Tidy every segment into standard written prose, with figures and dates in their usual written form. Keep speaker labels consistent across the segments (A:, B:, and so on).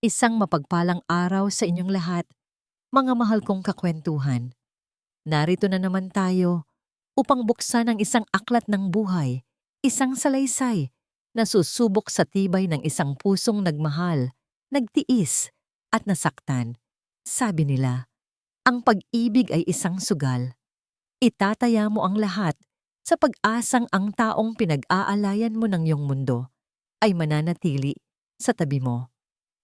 A: Isang mapagpalang araw sa inyong lahat, mga mahal kong kakwentuhan. Narito na naman tayo upang buksan ang isang aklat ng buhay, isang salaysay na susubok sa tibay ng isang pusong nagmahal, nagtiis, at nasaktan. Sabi nila, ang pag-ibig ay isang sugal. Itataya mo ang lahat sa pag-asang ang taong pinag-aalayan mo ng iyong mundo ay mananatili sa tabi mo.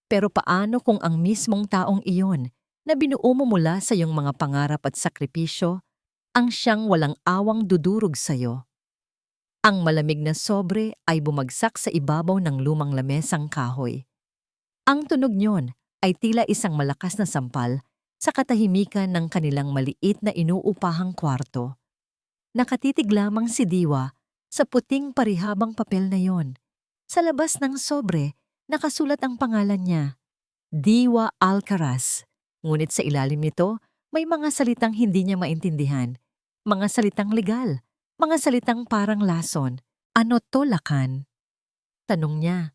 A: Pero paano kung ang mismong taong iyon na binuo mo mula sa iyong mga pangarap at sakripisyo ang siyang walang awang dudurog sa iyo? Ang malamig na sobre ay bumagsak sa ibabaw ng lumang lamesang kahoy. Ang tunog niyon ay tila isang malakas na sampal sa katahimikan ng kanilang maliit na inuupahang kwarto. Nakatitig lamang si Diwa sa puting parihabang papel na yon. Sa labas ng sobre, nakasulat ang pangalan niya, Diwa Alcaraz. Ngunit sa ilalim nito, may mga salitang hindi niya maintindihan. Mga salitang legal, mga salitang parang lason. Ano to, Lakan? Tanong niya.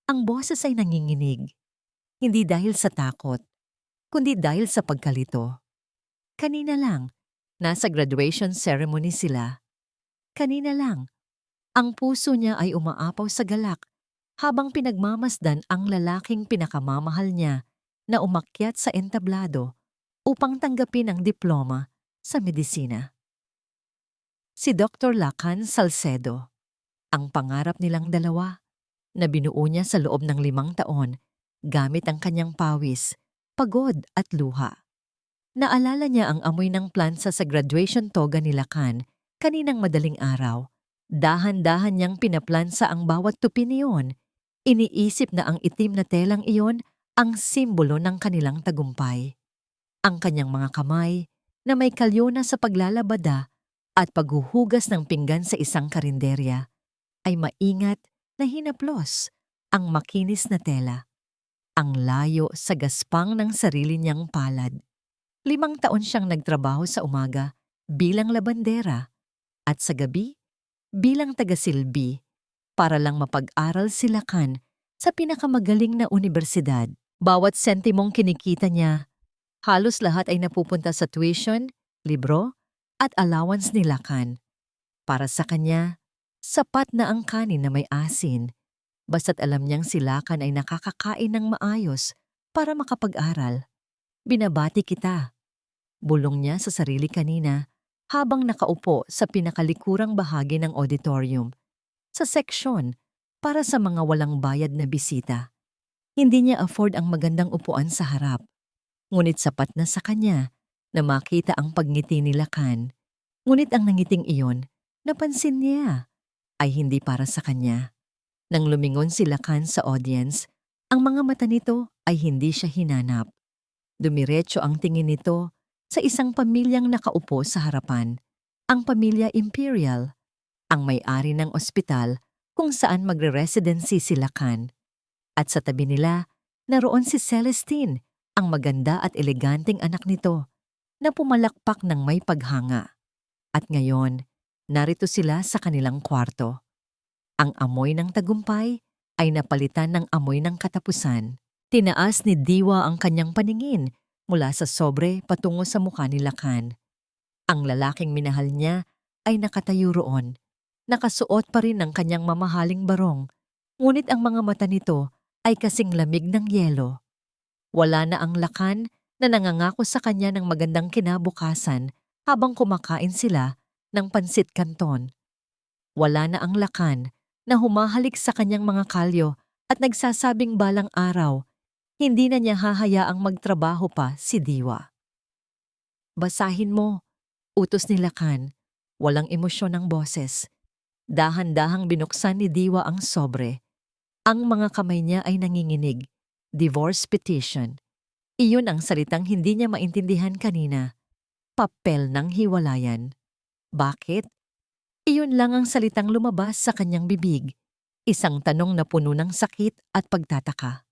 A: Ang boses ay nanginginig. Hindi dahil sa takot, kundi dahil sa pagkalito. Kanina lang, nasa graduation ceremony sila. Kanina lang, ang puso niya ay umaapaw sa galak habang pinagmamasdan ang lalaking pinakamamahal niya na umakyat sa entablado upang tanggapin ang diploma sa medisina. Si Dr. Lacan Salcedo, ang pangarap nilang dalawa na binuo niya sa loob ng 5 taon gamit ang kanyang pawis, pagod at luha. Naalala niya ang amoy ng plansa sa graduation toga ni Lacan kaninang madaling araw. Dahan-dahan niyang pinaplansa ang bawat tupi niyon. Iniisip na ang itim na telang iyon ang simbolo ng kanilang tagumpay. Ang kanyang mga kamay na may kalyo na sa paglalabada at paghuhugas ng pinggan sa isang karinderya ay maingat na hinaplos ang makinis na tela. Ang layo sa gaspang ng sarili niyang palad. 5 taon siyang nagtrabaho sa umaga bilang labandera at sa gabi bilang tagasilbi para lang mapag-aral si Lacan sa pinakamagaling na unibersidad. Bawat sentimong kinikita niya, halos lahat ay napupunta sa tuition, libro, at allowance ni Lacan. Para sa kanya, sapat na ang kanin na may asin, basta't alam niyang si Lacan ay nakakakain ng maayos para makapag-aral. Binabati kita, bulong niya sa sarili kanina habang nakaupo sa pinakalikurang bahagi ng auditorium, sa seksyon para sa mga walang bayad na bisita. Hindi niya afford ang magandang upuan sa harap, ngunit sapat na sa kanya na makita ang pagngiti ni Lacan. Ngunit ang nangiting iyon, napansin niya, ay hindi para sa kanya. Nang lumingon si Lacan sa audience, ang mga mata nito ay hindi siya hinanap. Dumiretso ang tingin nito sa isang pamilyang nakaupo sa harapan, ang pamilya Imperial, ang may-ari ng ospital kung saan magre-residency si Lacan. At sa tabi nila, naroon si Celestine, ang maganda at eleganteng anak nito, na pumalakpak ng may paghanga. At ngayon, narito sila sa kanilang kwarto. Ang amoy ng tagumpay ay napalitan ng amoy ng katapusan. Tinaas ni Diwa ang kanyang paningin mula sa sobre patungo sa mukha ni Lacan. Ang lalaking minahal niya ay nakatayo roon. Nakasuot pa rin ng kanyang mamahaling barong, ngunit ang mga mata nito ay kasing lamig ng yelo. Wala na ang Lacan na nangangako sa kanya ng magandang kinabukasan habang kumakain sila ng pansit canton. Wala na ang Lacan na humahalik sa kanyang mga kalyo at nagsasabing balang araw, hindi na niya hahayaang magtrabaho pa si Diwa. Basahin mo, utos ni Lacan, walang emosyon ng boses. Dahan-dahang binuksan ni Diwa ang sobre. Ang mga kamay niya ay nanginginig. Divorce petition. Iyon ang salitang hindi niya maintindihan kanina. Papel ng hiwalayan. Bakit? Iyon lang ang salitang lumabas sa kanyang bibig. Isang tanong na puno ng sakit at pagtataka.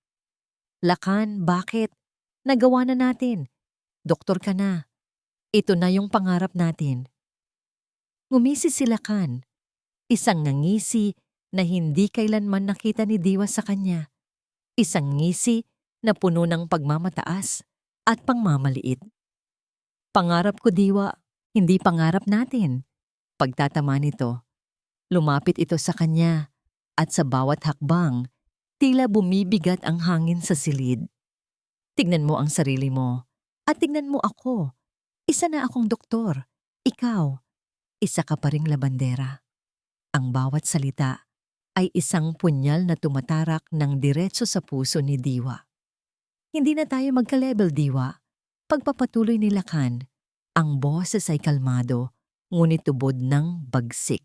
A: Lacan, bakit? Nagawa na natin. Doktor ka na. Ito na yung pangarap natin. Ngumisi si Lacan. Isang ngisi na hindi kailanman nakita ni Diwa sa kanya. Isang ngisi na puno ng pagmamataas at pangmamaliit. Pangarap ko, Diwa, hindi pangarap natin. Pagtatama nito, lumapit ito sa kanya at sa bawat hakbang, tila bumibigat ang hangin sa silid. Tignan mo ang sarili mo at tignan mo ako. Isa na akong doktor. Ikaw, isa ka pa ring labandera. Ang bawat salita ay isang punyal na tumatarak ng diretso sa puso ni Diwa. Hindi na tayo magka-level, Diwa. Pagpapatuloy ni Lakan, ang boses ay kalmado, ngunit tubod ng bagsik.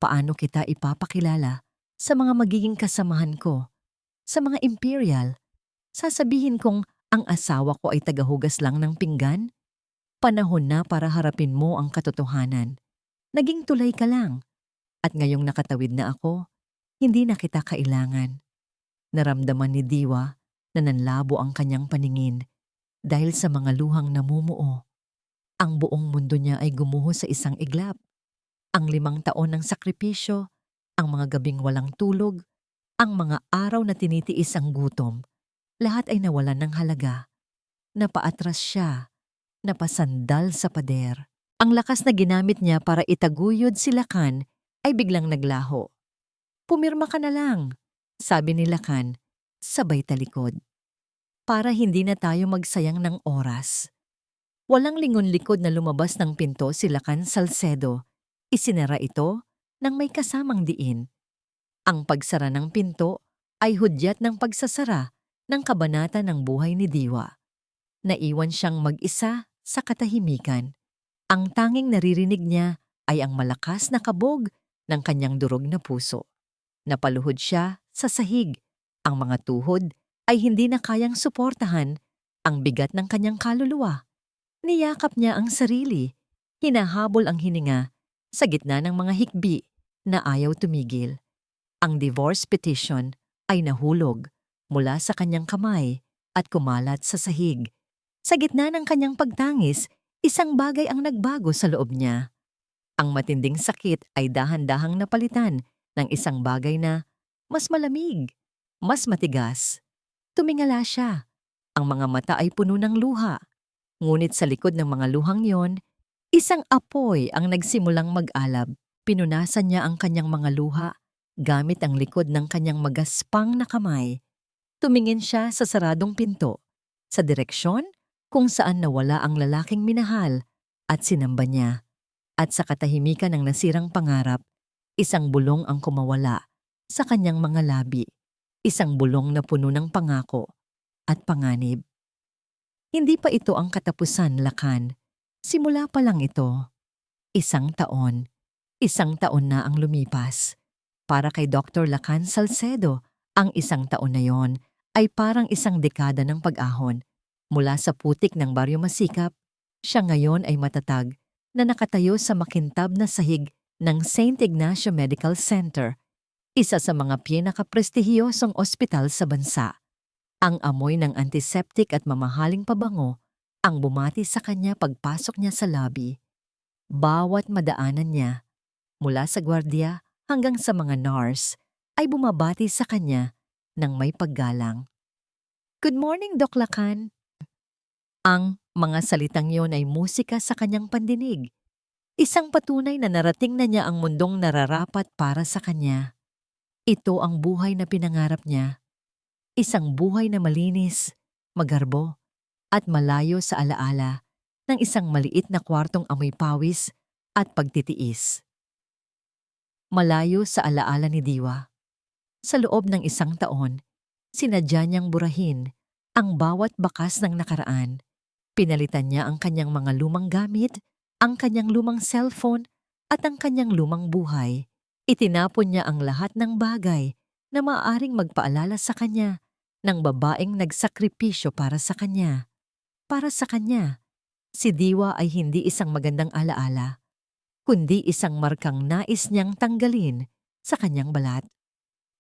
A: Paano kita ipapakilala sa mga magiging kasamahan ko, sa mga imperial? Sasabihin kong ang asawa ko ay tagahugas lang ng pinggan? Panahon na para harapin mo ang katotohanan. Naging tulay ka lang. At ngayong nakatawid na ako, hindi na kita kailangan. Naramdaman ni Diwa na nanlabo ang kanyang paningin dahil sa mga luhang namumuo. Ang buong mundo niya ay gumuho sa isang iglap. Ang 5 taon ng sakripisyo, ang mga gabing walang tulog, ang mga araw na tinitiis ang gutom, lahat ay nawalan ng halaga. Napaatras siya, napasandal sa pader. Ang lakas na ginamit niya para itaguyod si Lakan ay biglang naglaho. Pumirma ka na lang, sabi ni Lakan, sabay talikod. Para hindi na tayo magsayang ng oras. Walang lingon-likod na lumabas ng pinto si Lakan Salcedo. Isinara ito nang may kasamang diin. Ang pagsara ng pinto ay hudyat ng pagsasara ng kabanata ng buhay ni Diwa. Naiwan siyang mag-isa sa katahimikan. Ang tanging naririnig niya ay ang malakas na kabog ng kanyang durog na puso. Napaluhod siya sa sahig. Ang mga tuhod ay hindi na kayang suportahan ang bigat ng kanyang kaluluwa. Niyakap niya ang sarili. Hinahabol ang hininga sa gitna ng mga hikbi na ayaw tumigil. Ang divorce petition ay nahulog mula sa kanyang kamay at kumalat sa sahig. Sa gitna ng kanyang pagtangis, isang bagay ang nagbago sa loob niya. Ang matinding sakit ay dahan-dahang napalitan ng isang bagay na mas malamig, mas matigas. Tumingala siya. Ang mga mata ay puno ng luha. Ngunit sa likod ng mga luhang yon, isang apoy ang nagsimulang mag-alab. Pinunasan niya ang kanyang mga luha gamit ang likod ng kanyang magaspang na kamay. Tumingin siya sa saradong pinto, sa direksyon kung saan nawala ang lalaking minahal at sinamba niya. At sa katahimikan ng nasirang pangarap, isang bulong ang kumawala sa kanyang mga labi. Isang bulong na puno ng pangako at panganib. Hindi pa ito ang katapusan, Lakan. Simula pa lang ito. 1 taon. 1 taon na ang lumipas. Para kay Dr. Lakan Salcedo, ang 1 taon na yon ay parang 1 dekada ng pag-ahon. Mula sa putik ng Baryo Masikap, siya ngayon ay matatag na nakatayo sa makintab na sahig ng St. Ignacio Medical Center, isa sa mga pinakaprestihiyosong ospital sa bansa. Ang amoy ng antiseptic at mamahaling pabango ang bumati sa kanya pagpasok niya sa lobby. Bawat madaanan niya, mula sa gwardiya hanggang sa mga nurse, ay bumabati sa kanya ng may paggalang. "Good morning, Doc Lakan." Ang mga salitang yon ay musika sa kanyang pandinig. Isang patunay na narating na niya ang mundong nararapat para sa kanya. Ito ang buhay na pinangarap niya. Isang buhay na malinis, magarbo, at malayo sa alaala ng isang maliit na kwartong amoy pawis at pagtitiis. Malayo sa alaala ni Diwa. Sa loob ng 1 taon, sinadya niyang burahin ang bawat bakas ng nakaraan. Pinalitan niya ang kanyang mga lumang gamit, ang kanyang lumang cellphone, at ang kanyang lumang buhay. Itinapon niya ang lahat ng bagay na maaaring magpaalala sa kanya ng babaeng nagsakripisyo para sa kanya. Para sa kanya, si Diwa ay hindi isang magandang alaala, kundi isang markang nais niyang tanggalin sa kanyang balat.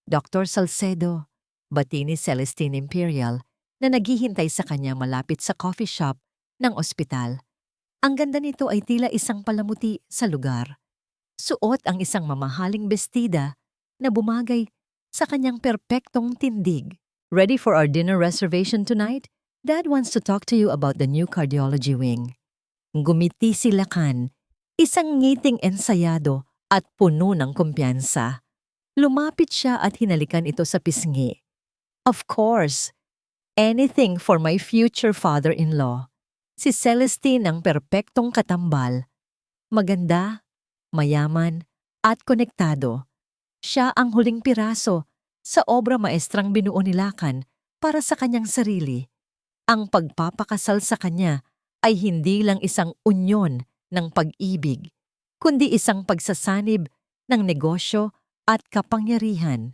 A: Dr. Salcedo, bati ni Celestine Imperial na naghihintay sa kanya malapit sa coffee shop ng ospital. Ang ganda nito ay tila isang palamuti sa lugar. Suot ang isang mamahaling bestida na bumagay sa kanyang perpektong tindig. Ready for our dinner reservation tonight? Dad wants to talk to you about the new cardiology wing. Gumiti si Lakan, isang ngiting ensayado at puno ng kumpiyansa. Lumapit siya at hinalikan ito sa pisngi. Of course, anything for my future father-in-law. Si Celestine ang perpektong katambal. Maganda, mayaman, at konektado. Siya ang huling piraso sa obra maestrang binuo ni Lakan para sa kanyang sarili. Ang pagpapakasal sa kanya ay hindi lang isang unyon ng pag-ibig, kundi isang pagsasanib ng negosyo at kapangyarihan.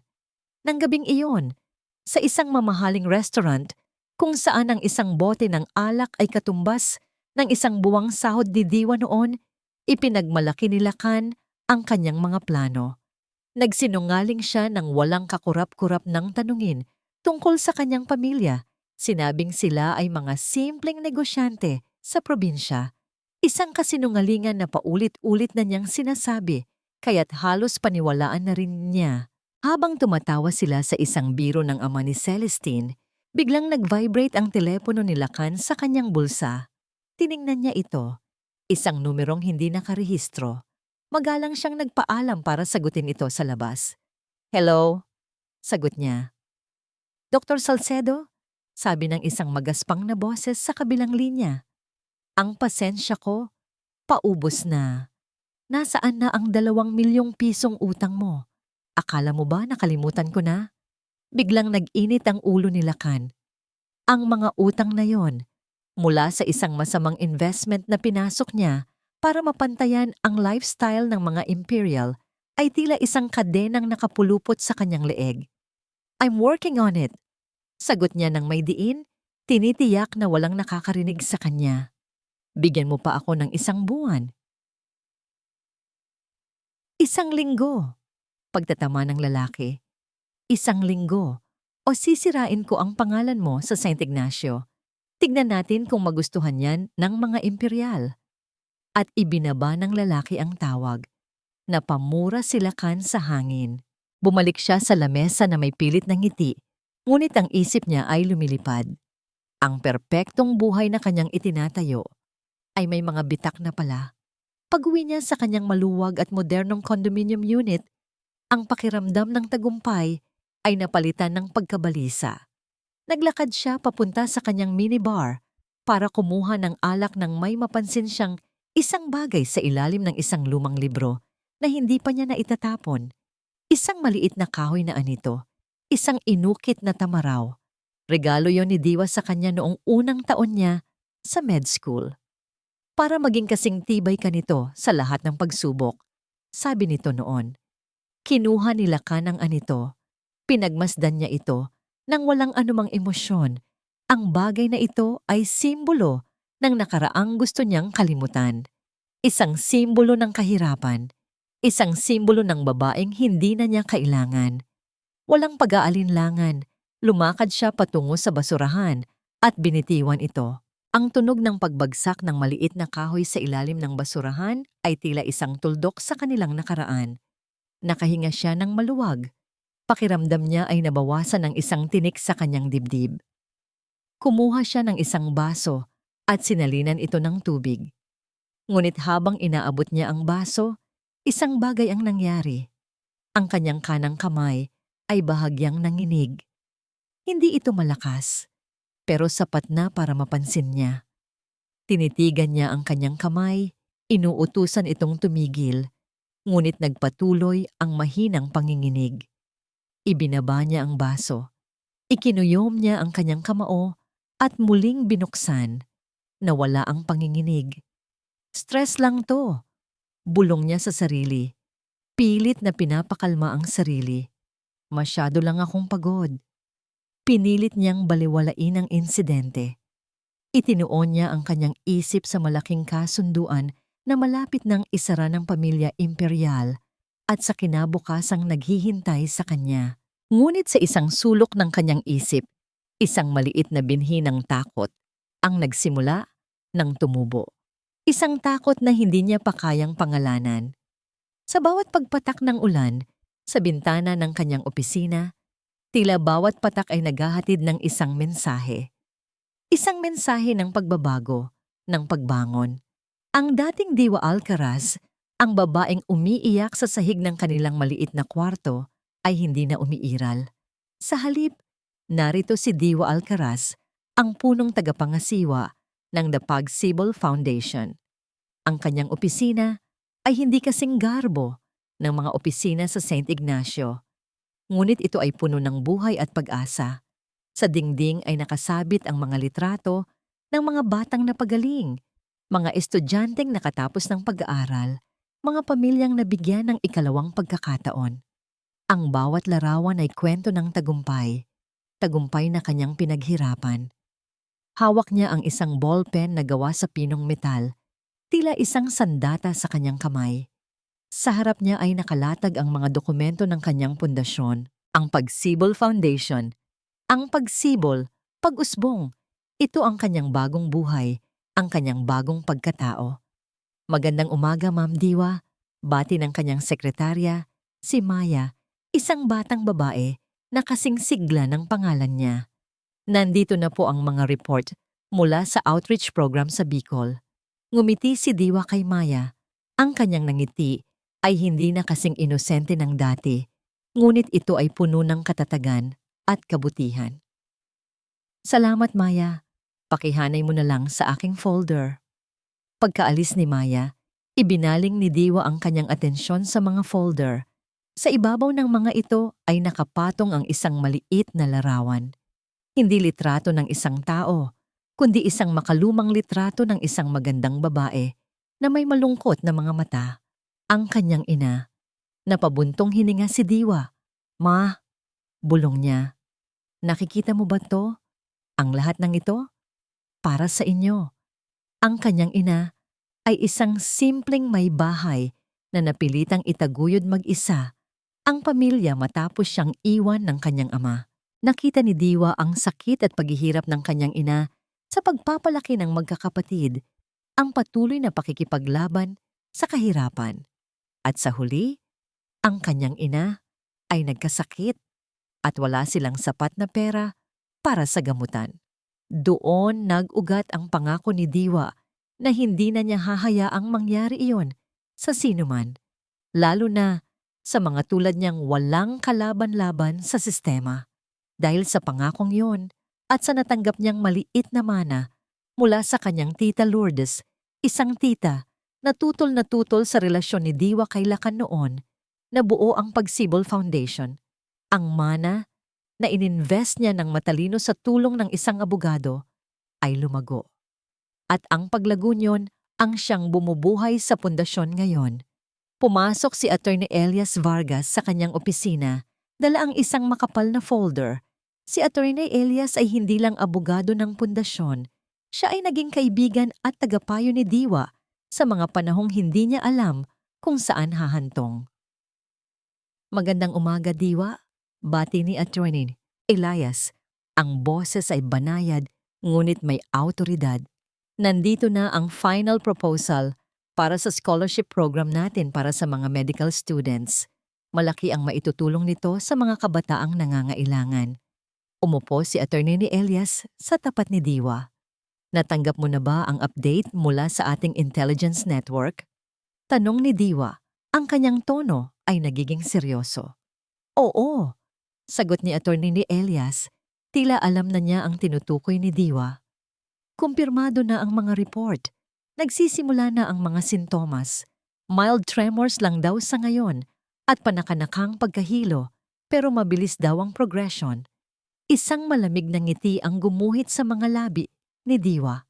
A: Nang gabing iyon, sa isang mamahaling restaurant kung saan ang isang bote ng alak ay katumbas ng isang buwang sahod ni Diwa noon, ipinagmalaki ni Lakan ang kanyang mga plano. Nagsinungaling siya ng walang kakurap-kurap ng tanungin tungkol sa kanyang pamilya. Sinabing sila ay mga simpleng negosyante sa probinsya. Isang kasinungalingan na paulit-ulit na niyang sinasabi, kaya't halos paniwalaan na rin niya. Habang tumatawa sila sa isang biro ng ama ni Celestine, biglang nag-vibrate ang telepono ni Lakan sa kanyang bulsa. Tiningnan niya ito. Isang numerong hindi nakarehistro. Magalang siyang nagpaalam para sagutin ito sa labas. "Hello?" Sagot niya. "Dr. Salcedo?" Sabi ng isang magaspang na boses sa kabilang linya. "Ang pasensya ko, paubos na. Nasaan na ang 2 milyong pisong utang mo? Akala mo ba nakalimutan ko na?" Biglang nag-init ang ulo ni Lakan. Ang mga utang na yon, mula sa isang masamang investment na pinasok niya para mapantayan ang lifestyle ng mga imperial, ay tila isang kadenang nakapulupot sa kanyang leeg. "I'm working on it." Sagot niya ng may diin, tinitiyak na walang nakakarinig sa kanya. "Bigyan mo pa ako ng 1 buwan." 1 linggo. Pagtatama ng lalaki. 1 linggo. O sisirain ko ang pangalan mo sa Saint Ignacio. Tignan natin kung magustuhan yan ng mga imperial. At ibinaba ng lalaki ang tawag. Napamura si Lakan sa hangin. Bumalik siya sa lamesa na may pilit ng ngiti, ngunit ang isip niya ay lumilipad. Ang perpektong buhay na kanyang itinatayo ay may mga bitak na pala. Pag-uwi niya sa kanyang maluwag at modernong condominium unit, ang pakiramdam ng tagumpay ay napalitan ng pagkabalisa. Naglakad siya papunta sa kanyang minibar para kumuha ng alak nang may mapansin siyang isang bagay sa ilalim ng isang lumang libro na hindi pa niya naitatapon. Isang maliit na kahoy na anito, isang inukit na tamaraw. Regalo yon ni Diwa sa kanya noong unang taon niya sa med school. "Para maging kasing tibay ka nito sa lahat ng pagsubok," sabi nito noon. Kinuha ni Lakan ang anito. Pinagmasdan niya ito nang walang anumang emosyon. Ang bagay na ito ay simbolo ng nakaraang gusto niyang kalimutan. Isang simbolo ng kahirapan. Isang simbolo ng babaeng hindi na niya kailangan. Walang pag-aalinlangan, lumakad siya patungo sa basurahan at binitiwan ito. Ang tunog ng pagbagsak ng maliit na kahoy sa ilalim ng basurahan ay tila isang tuldok sa kanilang nakaraan. Nakahinga siya ng maluwag. Pakiramdam niya ay nabawasan ng isang tinik sa kanyang dibdib. Kumuha siya ng isang baso at sinalinan ito ng tubig. Ngunit habang inaabot niya ang baso, isang bagay ang nangyari. Ang kanyang kanang kamay ay bahagyang nanginig. Hindi ito malakas, pero sapat na para mapansin niya. Tinitigan niya ang kanyang kamay, inuutusan itong tumigil, ngunit nagpatuloy ang mahinang panginginig. Ibinaba niya ang baso. Ikinuyom niya ang kanyang kamao at muling binuksan. Nawala ang panginginig. "Stress lang to," bulong niya sa sarili. Pilit na pinapakalma ang sarili. "Masyado lang akong pagod." Pinilit niyang baliwalain ang insidente. Itinuon niya ang kanyang isip sa malaking kasunduan na malapit ng isara ng pamilya imperial at sa kinabukasang naghihintay sa kanya. Ngunit sa isang sulok ng kanyang isip, isang maliit na binhi ng takot ang nagsimula ng tumubo. Isang takot na hindi niya pa kayang pangalanan. Sa bawat pagpatak ng ulan, sa bintana ng kanyang opisina, Tila bawat patak ay naghahatid ng isang mensahe. Isang mensahe ng pagbabago, ng pagbangon. Ang dating Diwa Alcaraz, ang babaeng umiiyak sa sahig ng kanilang maliit na kwarto, ay hindi na umiiral. Sa halip, narito si Diwa Alcaraz, ang punong tagapangasiwa ng The Pagsibol Foundation. Ang kanyang opisina ay hindi kasing garbo ng mga opisina sa St. Ignacio. Ngunit ito ay puno ng buhay at pag-asa. Sa dingding ay nakasabit ang mga litrato ng mga batang napagaling, mga estudyanteng nakatapos ng pag-aaral, mga pamilyang nabigyan ng ikalawang pagkakataon. Ang bawat larawan ay kwento ng tagumpay, tagumpay na kanyang pinaghirapan. Hawak niya ang isang ballpen na gawa sa pinong metal, tila isang sandata sa kanyang kamay. Sa harap niya ay nakalatag ang mga dokumento ng kanyang pundasyon, ang Pagsibol Foundation. Ang pagsibol, pag-usbong, ito ang kanyang bagong buhay, ang kanyang bagong pagkatao. Magandang umaga, Ma'am Diwa. Bati ng kanyang sekretarya, si Maya, isang batang babae na kasing sigla ng pangalan niya. Nandito na po ang mga report mula sa outreach program sa Bicol. Ngumiti si Diwa kay Maya. Ang kanyang nangiti ay hindi na kasing inosente ng dati, ngunit ito ay puno ng katatagan at kabutihan. Salamat, Maya. Pakihanay mo na lang sa aking folder. Pagkaalis ni Maya, ibinaling ni Diwa ang kanyang atensyon sa mga folder. Sa ibabaw ng mga ito ay nakapatong ang isang maliit na larawan. Hindi litrato ng isang tao, kundi isang makalumang litrato ng isang magandang babae na may malungkot na mga mata. Ang kanyang ina. Napabuntong hininga si Diwa. Ma, bulong niya. Nakikita mo ba to? Ang lahat ng ito? Para sa inyo. Ang kanyang ina ay isang simpleng may bahay na napilitang itaguyod mag-isa ang pamilya matapos siyang iwan ng kanyang ama. Nakita ni Diwa ang sakit at paghihirap ng kanyang ina sa pagpapalaki ng magkakapatid, ang patuloy na pakikipaglaban sa kahirapan. At sa huli, ang kanyang ina ay nagkasakit at wala silang sapat na pera para sa gamutan. Doon nag-ugat ang pangako ni Diwa na hindi na niya hahayaang mangyari iyon sa sinuman, lalo na sa mga tulad niyang walang kalaban-laban sa sistema. Dahil sa pangakong yon at sa natanggap niyang maliit na mana mula sa kanyang tita Lourdes, isang tita na tutol sa relasyon ni Diwa kay Lacan noon, nabuo ang Pagsibol Foundation. Ang mana na ininvest niya ng matalino sa tulong ng isang abogado ay lumago. At ang paglago niyon ang siyang bumubuhay sa pundasyon ngayon. Pumasok si Attorney Elias Vargas sa kanyang opisina, dala ang isang makapal na folder. Si Attorney Elias ay hindi lang abogado ng pundasyon, siya ay naging kaibigan at tagapayo ni Diwa sa mga panahong hindi niya alam kung saan hahantong. Magandang umaga, Diwa. Bati ni Attorney Elias. Ang boses ay banayad, ngunit may awtoridad. Nandito na ang final proposal para sa scholarship program natin para sa mga medical students. Malaki ang maitutulong nito sa mga kabataang nangangailangan. Umupo si Attorney Elias sa tapat ni Diwa. Natanggap mo na ba ang update mula sa ating intelligence network? Tanong ni Diwa. Ang kanyang tono ay nagiging seryoso. Oo, sagot ni Attorney Elias. Tila alam na niya ang tinutukoy ni Diwa. Kumpirmado na ang mga report. Nagsisimula na ang mga sintomas. Mild tremors lang daw sa ngayon at panakanakang pagkahilo, pero mabilis daw ang progression. Isang malamig na ngiti ang gumuhit sa mga labi ni Diwa.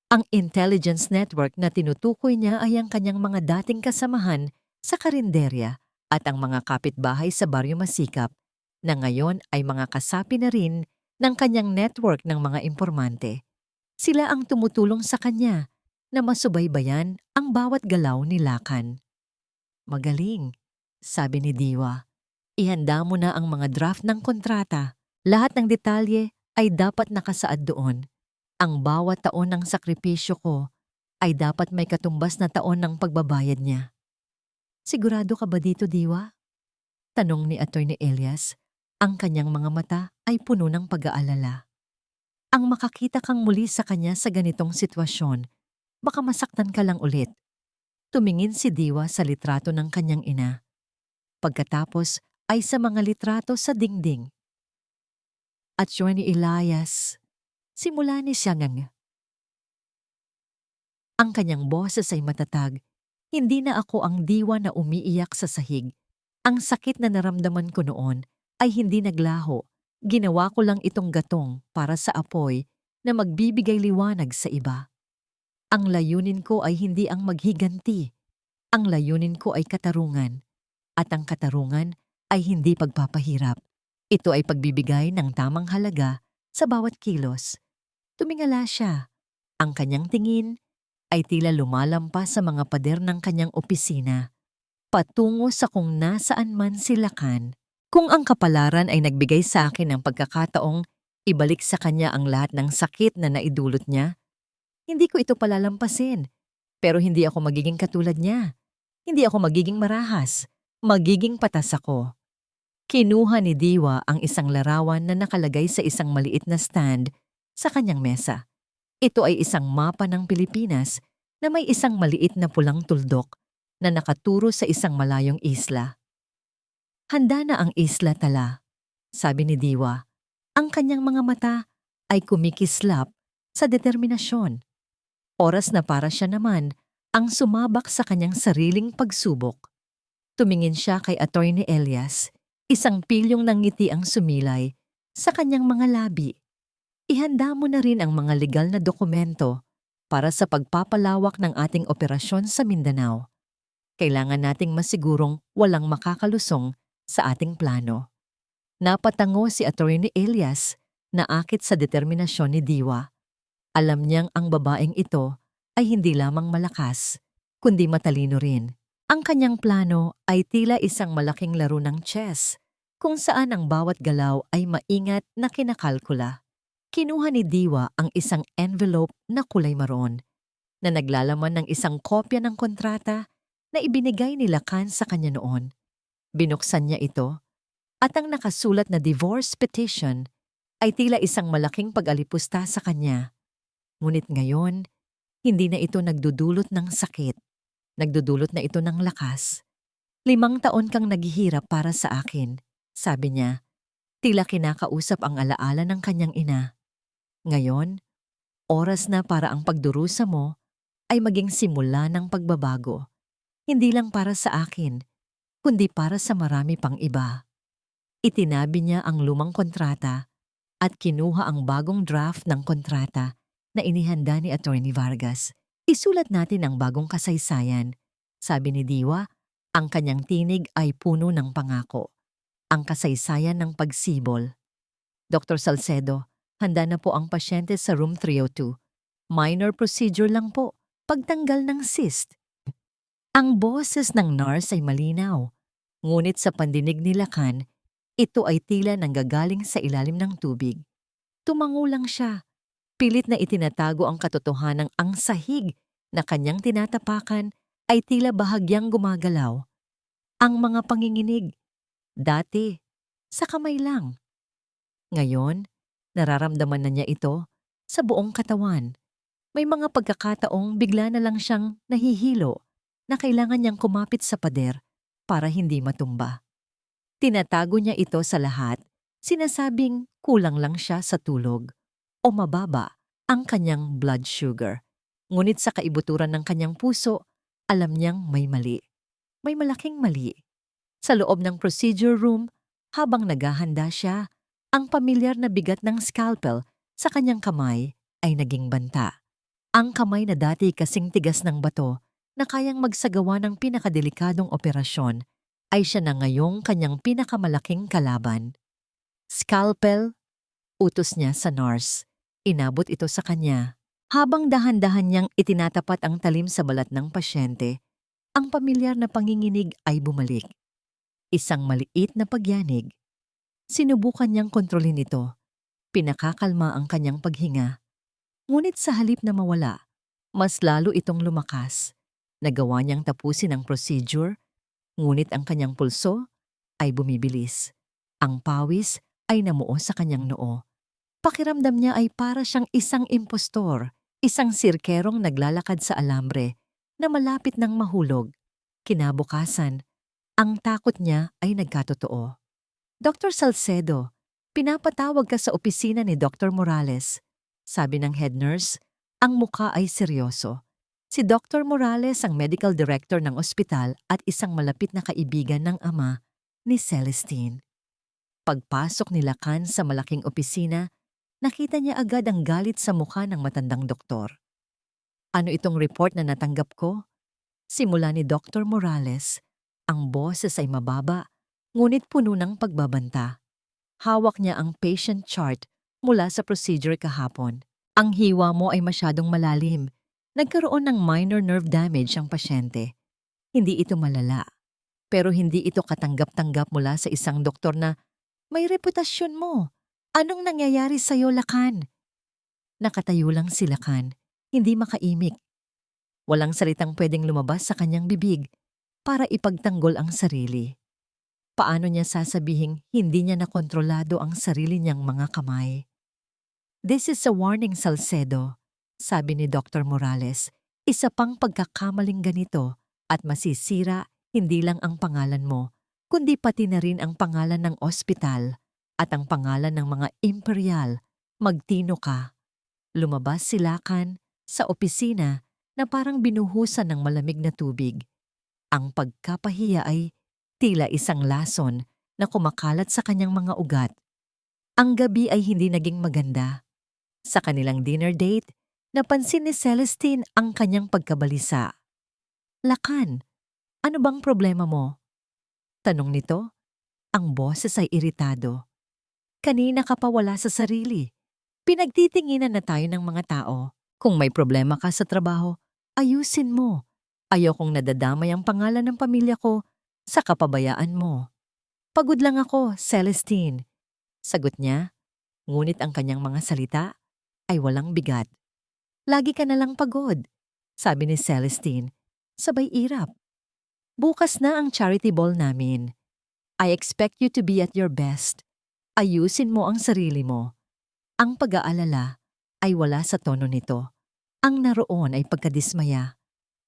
A: Ang intelligence network na tinutukoy niya ay ang kanyang mga dating kasamahan sa karinderya at ang mga kapitbahay sa Baryo Masikap na ngayon ay mga kasapi na rin ng kanyang network ng mga impormante. Sila ang tumutulong sa kanya na masubaybayan ang bawat galaw ni Lacan. Magaling, sabi ni Diwa. Ihanda mo na ang mga draft ng kontrata. Lahat ng detalye ay dapat nakasaad doon. Ang bawat taon ng sakripisyo ko ay dapat may katumbas na taon ng pagbabayad niya. Sigurado ka ba dito, Diwa? Tanong ni Attorney Elias. Ang kanyang mga mata ay puno ng pag-aalala. Ang makakita kang muli sa kanya sa ganitong sitwasyon, baka masaktan ka lang ulit. Tumingin si Diwa sa litrato ng kanyang ina. Pagkatapos ay sa mga litrato sa dingding. At yun ni Elias, simula ni siyang ang kanyang boses ay matatag. Hindi na ako ang diwa na umiiyak sa sahig. Ang sakit na naramdaman ko noon ay hindi naglaho. Ginawa ko lang itong gatong para sa apoy na magbibigay liwanag sa iba. Ang layunin ko ay hindi ang maghiganti. Ang layunin ko ay katarungan. At ang katarungan ay hindi pagpapahirap. Ito ay pagbibigay ng tamang halaga sa bawat kilos. Tumingala siya. Ang kanyang tingin ay tila lumalampas sa mga pader ng kanyang opisina, patungo sa kung nasaan man sila kan. Kung ang kapalaran ay nagbigay sa akin ng pagkakataong ibalik sa kanya ang lahat ng sakit na naidulot niya, hindi ko ito palalampasin. Pero hindi ako magiging katulad niya. Hindi ako magiging marahas. Magiging patas ako. Kinuha ni Diwa ang isang larawan na nakalagay sa isang maliit na stand sa kanyang mesa. Ito ay isang mapa ng Pilipinas na may isang maliit na pulang tuldok na nakaturo sa isang malayong isla. Handa na ang isla tala, sabi ni Diwa. Ang kanyang mga mata ay kumikislap sa determinasyon. Oras na para siya naman ang sumabak sa kanyang sariling pagsubok. Tumingin siya kay Atty. Elias, isang pilyong ng ngiti ang sumilay sa kanyang mga labi. Ihanda mo na rin ang mga legal na dokumento para sa pagpapalawak ng ating operasyon sa Mindanao. Kailangan nating masigurong walang makakalusong sa ating plano. Napatango si Atty. Elias na akit sa determinasyon ni Diwa. Alam niyang ang babaeng ito ay hindi lamang malakas, kundi matalino rin. Ang kanyang plano ay tila isang malaking laro ng chess, kung saan ang bawat galaw ay maingat na kinakalkula. Kinuha ni Diwa ang isang envelope na kulay maroon na naglalaman ng isang kopya ng kontrata na ibinigay ni Lacan sa kanya noon. Binuksan niya ito at ang nakasulat na divorce petition ay tila isang malaking pag-alipusta sa kanya. Ngunit ngayon, hindi na ito nagdudulot ng sakit. Nagdudulot na ito ng lakas. 5 taon kang naghihirap para sa akin, sabi niya. Tila kinakausap ang alaala ng kanyang ina. Ngayon, oras na para ang pagdurusa mo ay maging simula ng pagbabago. Hindi lang para sa akin, kundi para sa marami pang iba. Itinabi niya ang lumang kontrata at kinuha ang bagong draft ng kontrata na inihanda ni Atty. Vargas. Isulat natin ang bagong kasaysayan. Sabi ni Diwa, ang kanyang tinig ay puno ng pangako. Ang kasaysayan ng pagsibol. Dr. Salcedo, handa na po ang pasyente sa room 302. Minor procedure lang po, pagtanggal ng cyst. Ang boses ng nurse ay malinaw. Ngunit sa pandinig ni Lacan, ito ay tila nanggagaling sa ilalim ng tubig. Tumango lang siya. Pilit na itinatago ang katotohanang ang sahig na kanyang tinatapakan ay tila bahagyang gumagalaw. Ang mga panginginig, dati, sa kamay lang. Ngayon, nararamdaman na niya ito sa buong katawan. May mga pagkakataong bigla na lang siyang nahihilo na kailangan niyang kumapit sa pader para hindi matumba. Tinatago niya ito sa lahat, sinasabing kulang lang siya sa tulog o mababa ang kanyang blood sugar. Ngunit sa kaibuturan ng kanyang puso, alam niyang may mali. May malaking mali. Sa loob ng procedure room, habang naghahanda siya, ang pamilyar na bigat ng scalpel sa kanyang kamay ay naging banta. Ang kamay na dati kasing tigas ng bato na kayang magsagawa ng pinakadelikadong operasyon ay siya na ngayong kanyang pinakamalaking kalaban. Scalpel, utos niya sa nurse. Inabot ito sa kanya. Habang dahan-dahan niyang itinatapat ang talim sa balat ng pasyente, ang pamilyar na panginginig ay bumalik. Isang maliit na pagyanig. Sinubukan niyang kontrolin ito. Pinakakalma ang kanyang paghinga. Ngunit sa halip na mawala, mas lalo itong lumakas. Nagawa niyang tapusin ang procedure, ngunit ang kanyang pulso ay bumibilis. Ang pawis ay namuo sa kanyang noo. Pakiramdam niya ay para siyang isang impostor, isang sirkerong naglalakad sa alambre na malapit ng mahulog. Kinabukasan, ang takot niya ay nagkatotoo. Dr. Salcedo, pinapatawag ka sa opisina ni Dr. Morales. Sabi ng head nurse, ang muka ay seryoso. Si Dr. Morales ang medical director ng ospital at isang malapit na kaibigan ng ama ni Celestine. Pagpasok ni Lacan sa malaking opisina, nakita niya agad ang galit sa mukha ng matandang doktor. Ano itong report na natanggap ko? Simula ni Dr. Morales, ang boses ay mababa, ngunit puno ng pagbabanta. Hawak niya ang patient chart mula sa procedure kahapon. Ang hiwa mo ay masyadong malalim. Nagkaroon ng minor nerve damage ang pasyente. Hindi ito malala, pero hindi ito katanggap-tanggap mula sa isang doktor na may reputasyon mo. Anong nangyayari sa'yo, Lacan? Nakatayo lang si Lacan, hindi makaimik. Walang salitang pwedeng lumabas sa kanyang bibig para ipagtanggol ang sarili. Paano niya sasabihing hindi niya nakontrolado ang sarili niyang mga kamay? This is a warning, Salcedo, sabi ni Dr. Morales. Isa pang pagkakamaling ganito at masisira hindi lang ang pangalan mo, kundi pati na rin ang pangalan ng ospital at ang pangalan ng mga imperial. Magtino ka. Lumabas si Lacan sa opisina na parang binuhusan ng malamig na tubig. Ang pagkapahiya ay tila isang lason na kumakalat sa kanyang mga ugat. Ang gabi ay hindi naging maganda. Sa kanilang dinner date, napansin ni Celestine ang kanyang pagkabalisa. Lacan, ano bang problema mo? Tanong nito. Ang boses ay iritado. Kanina ka pa wala sa sarili. Pinagtitinginan na tayo ng mga tao. Kung may problema ka sa trabaho, ayusin mo. Ayokong nadadamay ang pangalan ng pamilya ko sa kapabayaan mo. Pagod lang ako, Celestine. Sagot niya, ngunit ang kanyang mga salita ay walang bigat. Lagi ka na lang pagod, sabi ni Celestine, sabay irap. Bukas na ang charity ball namin. I expect you to be at your best. Ayusin mo ang sarili mo. Ang pag-aalala ay wala sa tono nito. Ang naroon ay pagkadismaya.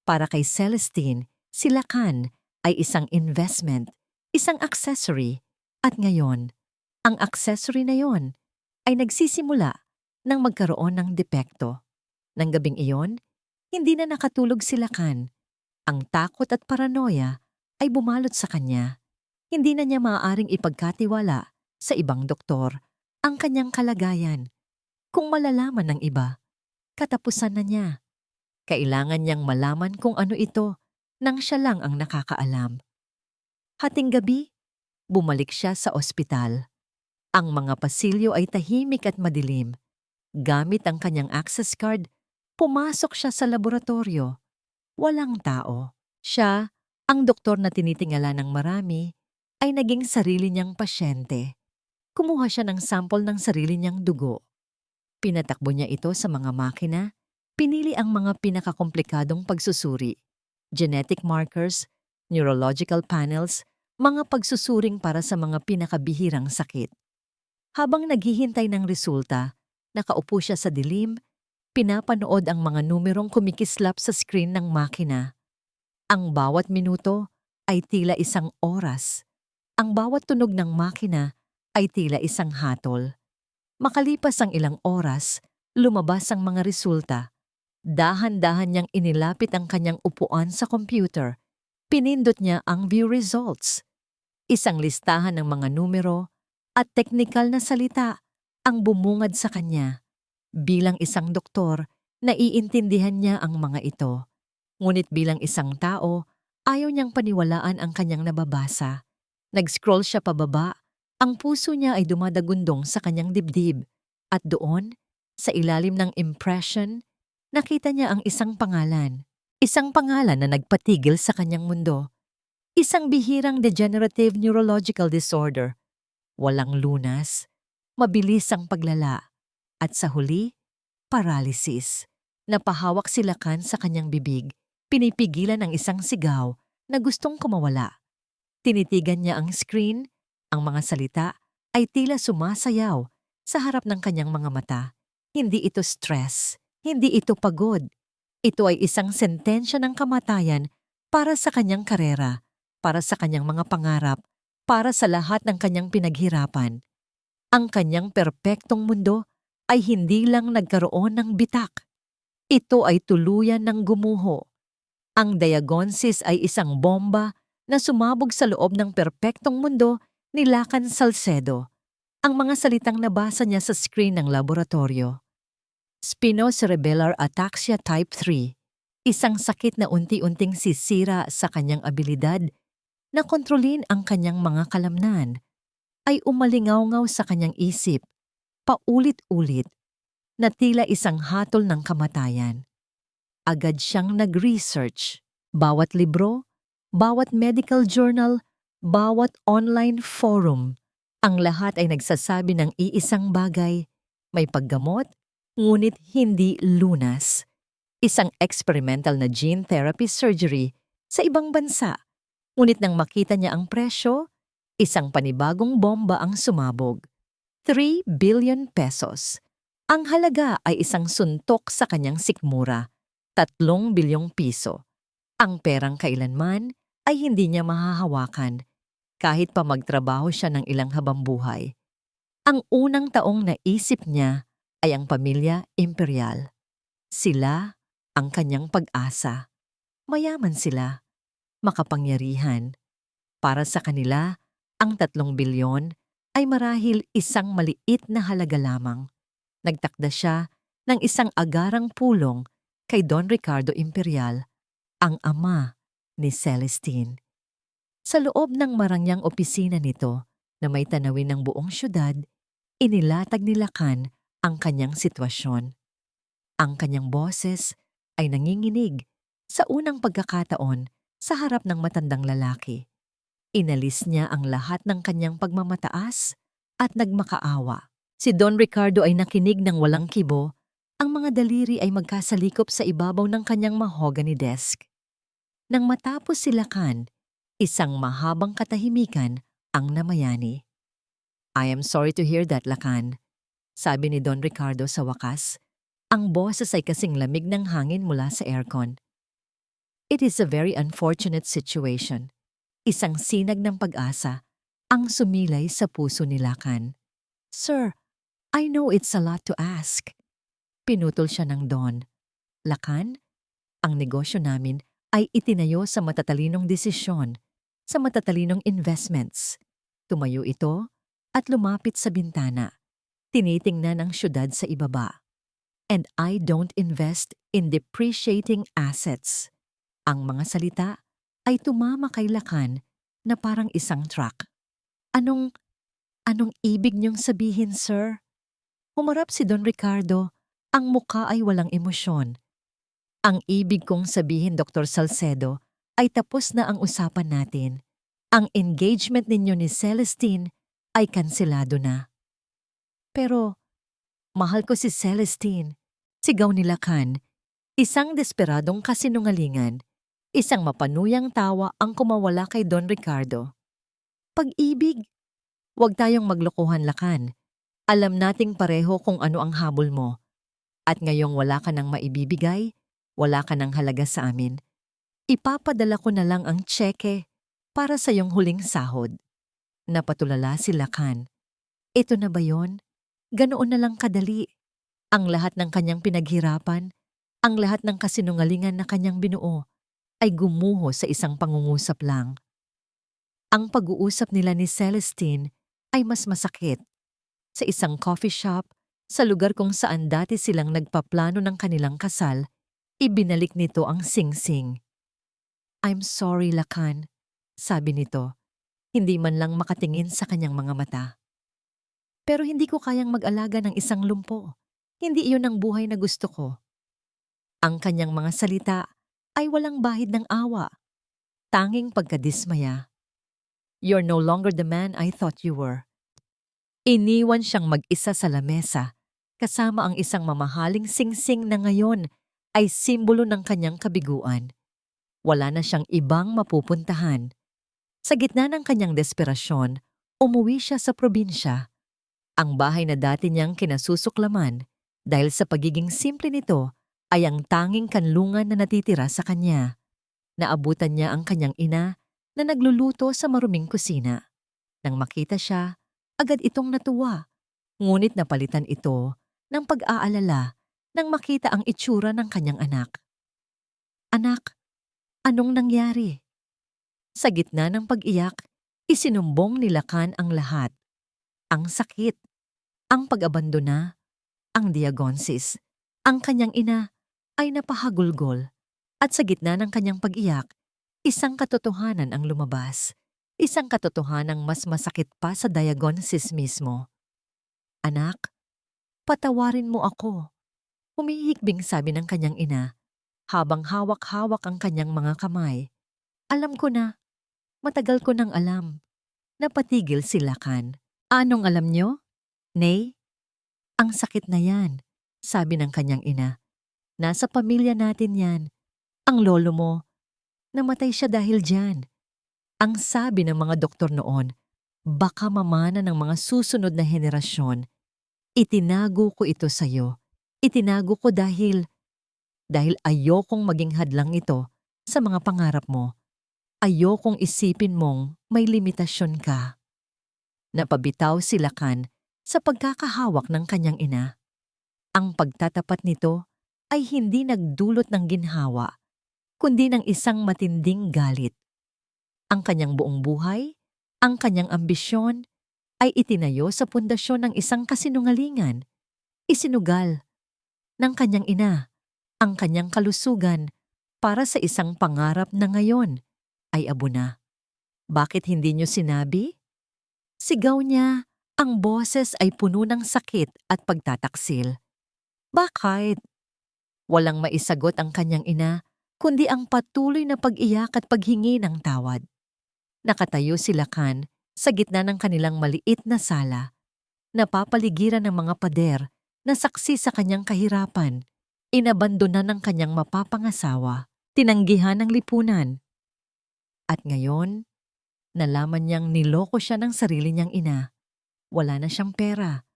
A: Para kay Celestine, si Lacan ay isang investment, isang accessory. At ngayon, ang accessory na yon ay nagsisimula nang magkaroon ng depekto. Nang gabing iyon, hindi na nakatulog si Lacan. Ang takot at paranoia ay bumalot sa kanya. Hindi na niya maaaring ipagkatiwala sa ibang doktor ang kanyang kalagayan. Kung malalaman ng iba, katapusan na niya. Kailangan niyang malaman kung ano ito nang siya lang ang nakakaalam. Hating gabi, bumalik siya sa ospital. Ang mga pasilyo ay tahimik at madilim. Gamit ang kanyang access card, pumasok siya sa laboratorio. Walang tao. Siya, ang doktor na tinitingala ng marami, ay naging sarili niyang pasyente. Kumuha siya ng sample ng sarili niyang dugo. Pinatakbo niya ito sa mga makina, pinili ang mga pinakakomplikadong pagsusuri, genetic markers, neurological panels, mga pagsusuring para sa mga pinakabihirang sakit. Habang naghihintay ng resulta, nakaupo siya sa dilim, pinapanood ang mga numerong kumikislap sa screen ng makina. Ang bawat minuto ay tila isang oras. Ang bawat tunog ng makina ay tila isang hatol. Makalipas ang ilang oras, lumabas ang mga resulta. Dahan-dahan niyang inilapit ang kanyang upuan sa computer. Pinindot niya ang view results. Isang listahan ng mga numero at teknikal na salita ang bumungad sa kanya. Bilang isang doktor, naiintindihan niya ang mga ito. Ngunit bilang isang tao, ayaw niyang paniwalaan ang kanyang nababasa. Nag-scroll siya pababa. Ang puso niya ay dumadagundong sa kanyang dibdib. At doon, sa ilalim ng impression, nakita niya ang isang pangalan. Isang pangalan na nagpatigil sa kanyang mundo. Isang bihirang degenerative neurological disorder. Walang lunas, mabilis ang paglala, at sa huli, paralysis. Napahawak si Lacan sa kanyang bibig, pinipigilan ang isang sigaw na gustong kumawala. Tinitigan niya ang screen, Ang mga salita ay tila sumasayaw sa harap ng kanyang mga mata. Hindi ito stress, hindi ito pagod. Ito ay isang sentensya ng kamatayan para sa kanyang karera, para sa kanyang mga pangarap, para sa lahat ng kanyang pinaghirapan. Ang kanyang perpektong mundo ay hindi lang nagkaroon ng bitak. Ito ay tuluyan ng gumuho. Ang diagonsis ay isang bomba na sumabog sa loob ng perpektong mundo ni Lacan Salcedo. Ang mga salitang nabasa niya sa screen ng laboratorio. Spinocerebellar ataxia type 3, isang sakit na unti-unting sisira sa kanyang abilidad na kontrolin ang kanyang mga kalamnan, ay umalingaw-ngaw sa kanyang isip, paulit-ulit, na tila isang hatol ng kamatayan. Agad siyang nag-research. Bawat libro, bawat medical journal, bawat online forum, ang lahat ay nagsasabi ng iisang bagay, may paggamot, ngunit hindi lunas. Isang experimental na gene therapy surgery sa ibang bansa. Ngunit nang makita niya ang presyo, isang panibagong bomba ang sumabog. 3 billion pesos. Ang halaga ay isang suntok sa kanyang sikmura, 3 bilyong piso. Ang perang kailanman ay hindi niya mahahawakan kahit pa magtrabaho siya ng ilang habang buhay. Ang unang taong naisip niya ay ang pamilya imperial. Sila ang kanyang pag-asa. Mayaman sila, makapangyarihan. Para sa kanila, ang 3 bilyon ay marahil isang maliit na halaga lamang. Nagtakda siya ng isang agarang pulong kay Don Ricardo Imperial, ang ama ni Celestine. Sa loob ng marangyang opisina nito na may tanawin ng buong syudad, inilatag ni Lacan ang kanyang sitwasyon. Ang kanyang boses ay nanginginig sa unang pagkakataon sa harap ng matandang lalaki. Inalis niya ang lahat ng kanyang pagmamataas at nagmakaawa. Si Don Ricardo ay nakinig ng walang kibo, ang mga daliri ay magkasalikop sa ibabaw ng kanyang mahogany desk. Nang matapos si Lacan, isang mahabang katahimikan ang namayani. "I am sorry to hear that, Lacan," sabi ni Don Ricardo sa wakas. Ang boses ay kasing lamig ng hangin mula sa aircon. "It is a very unfortunate situation." Isang sinag ng pag-asa ang sumilay sa puso ni Lacan. "Sir, I know it's a lot to ask." Pinutol siya ng Don. "Lacan, ang negosyo namin ay itinayo sa matatalinong desisyon, sa matatalinong investments." Tumayo ito at lumapit sa bintana. Tinitingnan ang syudad sa ibaba. "And I don't invest in depreciating assets." Ang mga salita ay tumama kay Lacan na parang isang truck. Anong ibig niyong sabihin, sir?" Humarap si Don Ricardo, ang mukha ay walang emosyon. "Ang ibig kong sabihin, Dr. Salcedo, ay tapos na ang usapan natin. Ang engagement ninyo ni Celestine ay kanselado na." "Pero, mahal ko si Celestine," sigaw ni Lacan. Isang desperadong kasinungalingan, isang mapanuyang tawa ang kumawala kay Don Ricardo. "Pag-ibig? Huwag tayong maglokohan, Lacan. Alam nating pareho kung ano ang habol mo. At ngayong wala ka nang maibibigay, wala ka nang halaga sa amin. Ipapadala ko na lang ang tseke para sa iyong huling sahod." Napatulala si Lacan. Ito na ba yon? Ganoon na lang kadali. Ang lahat ng kanyang pinaghirapan, ang lahat ng kasinungalingan na kanyang binuo, ay gumuho sa isang pangungusap lang. Ang pag-uusap nila ni Celestine ay mas masakit. Sa isang coffee shop, sa lugar kung saan dati silang nagpaplano ng kanilang kasal, ibinalik nito ang singsing. "I'm sorry, Lacan," sabi nito, hindi man lang makatingin sa kanyang mga mata. "Pero hindi ko kayang mag-alaga ng isang lumpo. Hindi iyon ang buhay na gusto ko." Ang kanyang mga salita ay walang bahid ng awa. Tanging pagkadismaya. "You're no longer the man I thought you were." Iniwan siyang mag-isa sa lamesa, kasama ang isang mamahaling singsing na ngayon ay simbolo ng kanyang kabiguan. Wala na siyang ibang mapupuntahan. Sa gitna ng kanyang desperasyon, Umuwi siya sa probinsya. Ang bahay na dati niyang kinasusuklaman dahil sa pagiging simple nito ay ang tanging kanlungan na natitira sa kanya. Naabutan niya ang kanyang ina na nagluluto sa maruming kusina. Nang makita siya, agad itong natuwa. Ngunit napalitan ito ng pag-aalala nang makita ang itsura ng kanyang anak. Anak, anong nangyari? Sa gitna ng pag-iyak, isinumbong ni Lakan ang lahat. Ang sakit, ang pag-abandona, ang diagnosis. Ang kanyang ina ay napahagulgol at sa gitna ng kanyang pag-iyak, isang katotohanan ang lumabas. Isang katotohanang mas masakit pa sa diagnosis mismo. Anak, patawarin mo ako. Humihikbing sabi ng kanyang ina habang hawak-hawak ang kanyang mga kamay. Alam ko na, matagal ko nang alam. Napatigil si Lakan. Anong alam nyo? Nay? Ang sakit na yan, sabi ng kanyang ina. Nasa pamilya natin yan. Ang lolo mo, namatay siya dahil dyan. Ang sabi ng mga doktor noon, baka mamana ng mga susunod na henerasyon. Itinago ko ito sa'yo. Itinago ko dahil ayokong maging hadlang ito sa mga pangarap mo. Ayokong isipin mong may limitasyon ka. Napabitaw si Lakan sa pagkakahawak ng kanyang ina. Ang pagtatapat nito ay hindi nagdulot ng ginhawa, kundi ng isang matinding galit. Ang kanyang buong buhay, ang kanyang ambisyon, ay itinayo sa pundasyon ng isang kasinungalingan. Isinugal ng kanyang ina ang kanyang kalusugan para sa isang pangarap na ngayon ay abuna. Bakit hindi niyo sinabi? Sigaw niya, ang boses ay puno ng sakit at pagtataksil. Bakit? Walang maisagot ang kanyang ina, kundi ang patuloy na pag-iyak at paghingi ng tawad. Nakatayo si Lakan sa gitna ng kanilang maliit na sala. Napapaligiran ng mga pader na saksi sa kanyang kahirapan. Inabandona ng kanyang mapapangasawa. Tinanggihan ng lipunan. At ngayon, nalaman niyang niloko siya ng sarili niyang ina. Wala na siyang pera.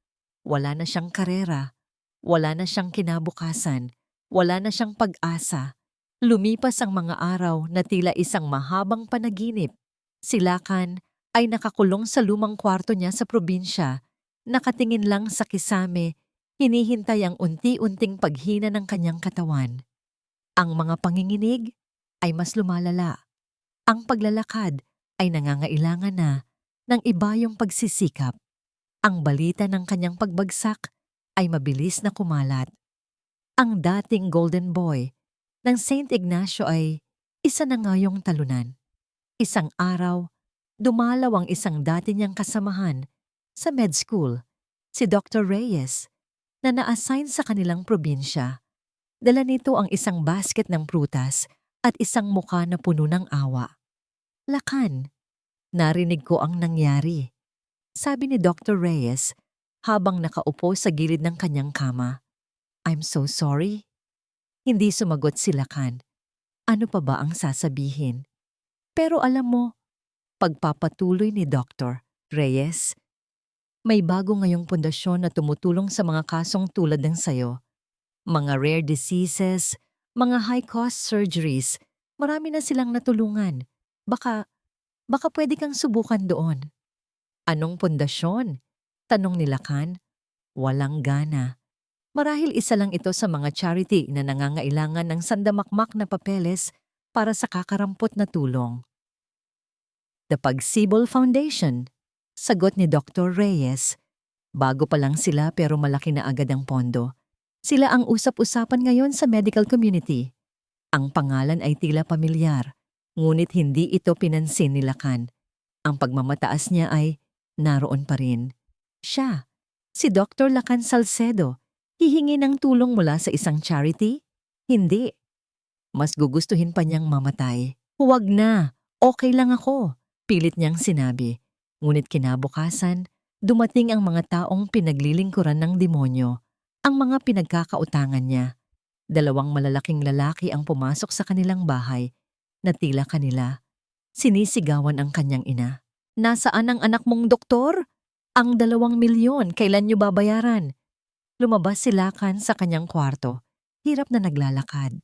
A: Wala na siyang karera. Wala na siyang kinabukasan. Wala na siyang pag-asa. Lumipas ang mga araw na tila isang mahabang panaginip. Si Lakan ay nakakulong sa lumang kwarto niya sa probinsya. Nakatingin lang sa kisame, hinihintay ang unti-unting paghina ng kanyang katawan. Ang mga panginginig ay mas lumalala. Ang paglalakad ay nangangailangan na ng iba yung pagsisikap. Ang balita ng kanyang pagbagsak ay mabilis na kumalat. Ang dating golden boy ng St. Ignacio ay isa na ngayong talunan. Isang araw, dumalaw ang isang dati niyang kasamahan sa med school, si Dr. Reyes, na na-assign sa kanilang probinsya. Dala nito ang isang basket ng prutas at isang mukha na puno ng awa. Lakan, narinig ko ang nangyari, sabi ni Dr. Reyes habang nakaupo sa gilid ng kanyang kama. I'm so sorry. Hindi sumagot si Lakan. Ano pa ba ang sasabihin? Pero alam mo, pagpapatuloy ni Dr. Reyes, may bago ngayong pundasyon na tumutulong sa mga kasong tulad ng sayo. Mga rare diseases, mga high-cost surgeries, marami na silang natulungan. Baka pwede kang subukan doon. Anong pundasyon? Tanong ni Lakan. Walang gana. Marahil isa lang ito sa mga charity na nangangailangan ng sandamakmak na papeles para sa kakarampot na tulong. The Pagsibol Foundation, sagot ni Dr. Reyes. Bago pa lang sila pero malaki na agad ang pondo. Sila ang usap-usapan ngayon sa medical community. Ang pangalan ay tila pamilyar, ngunit hindi ito pinansin ni Lakan. Ang pagmamataas niya ay naroon pa rin. Siya, si Dr. Lakan Salcedo, hihingi ng tulong mula sa isang charity? Hindi. Mas gugustuhin pa niyang mamatay. Huwag na, okay lang ako, pilit niyang sinabi. Ngunit kinabukasan, dumating ang mga taong pinaglilingkuran ng demonyo, ang mga pinagkakautangan niya. 2 malalaking lalaki ang pumasok sa kanilang bahay na tila kanila. Sinisigawan ang kanyang ina. Nasaan ang anak mong doktor? Ang 2 milyon, kailan niyo babayaran? Lumabas si Lakan sa kanyang kwarto. Hirap na naglalakad.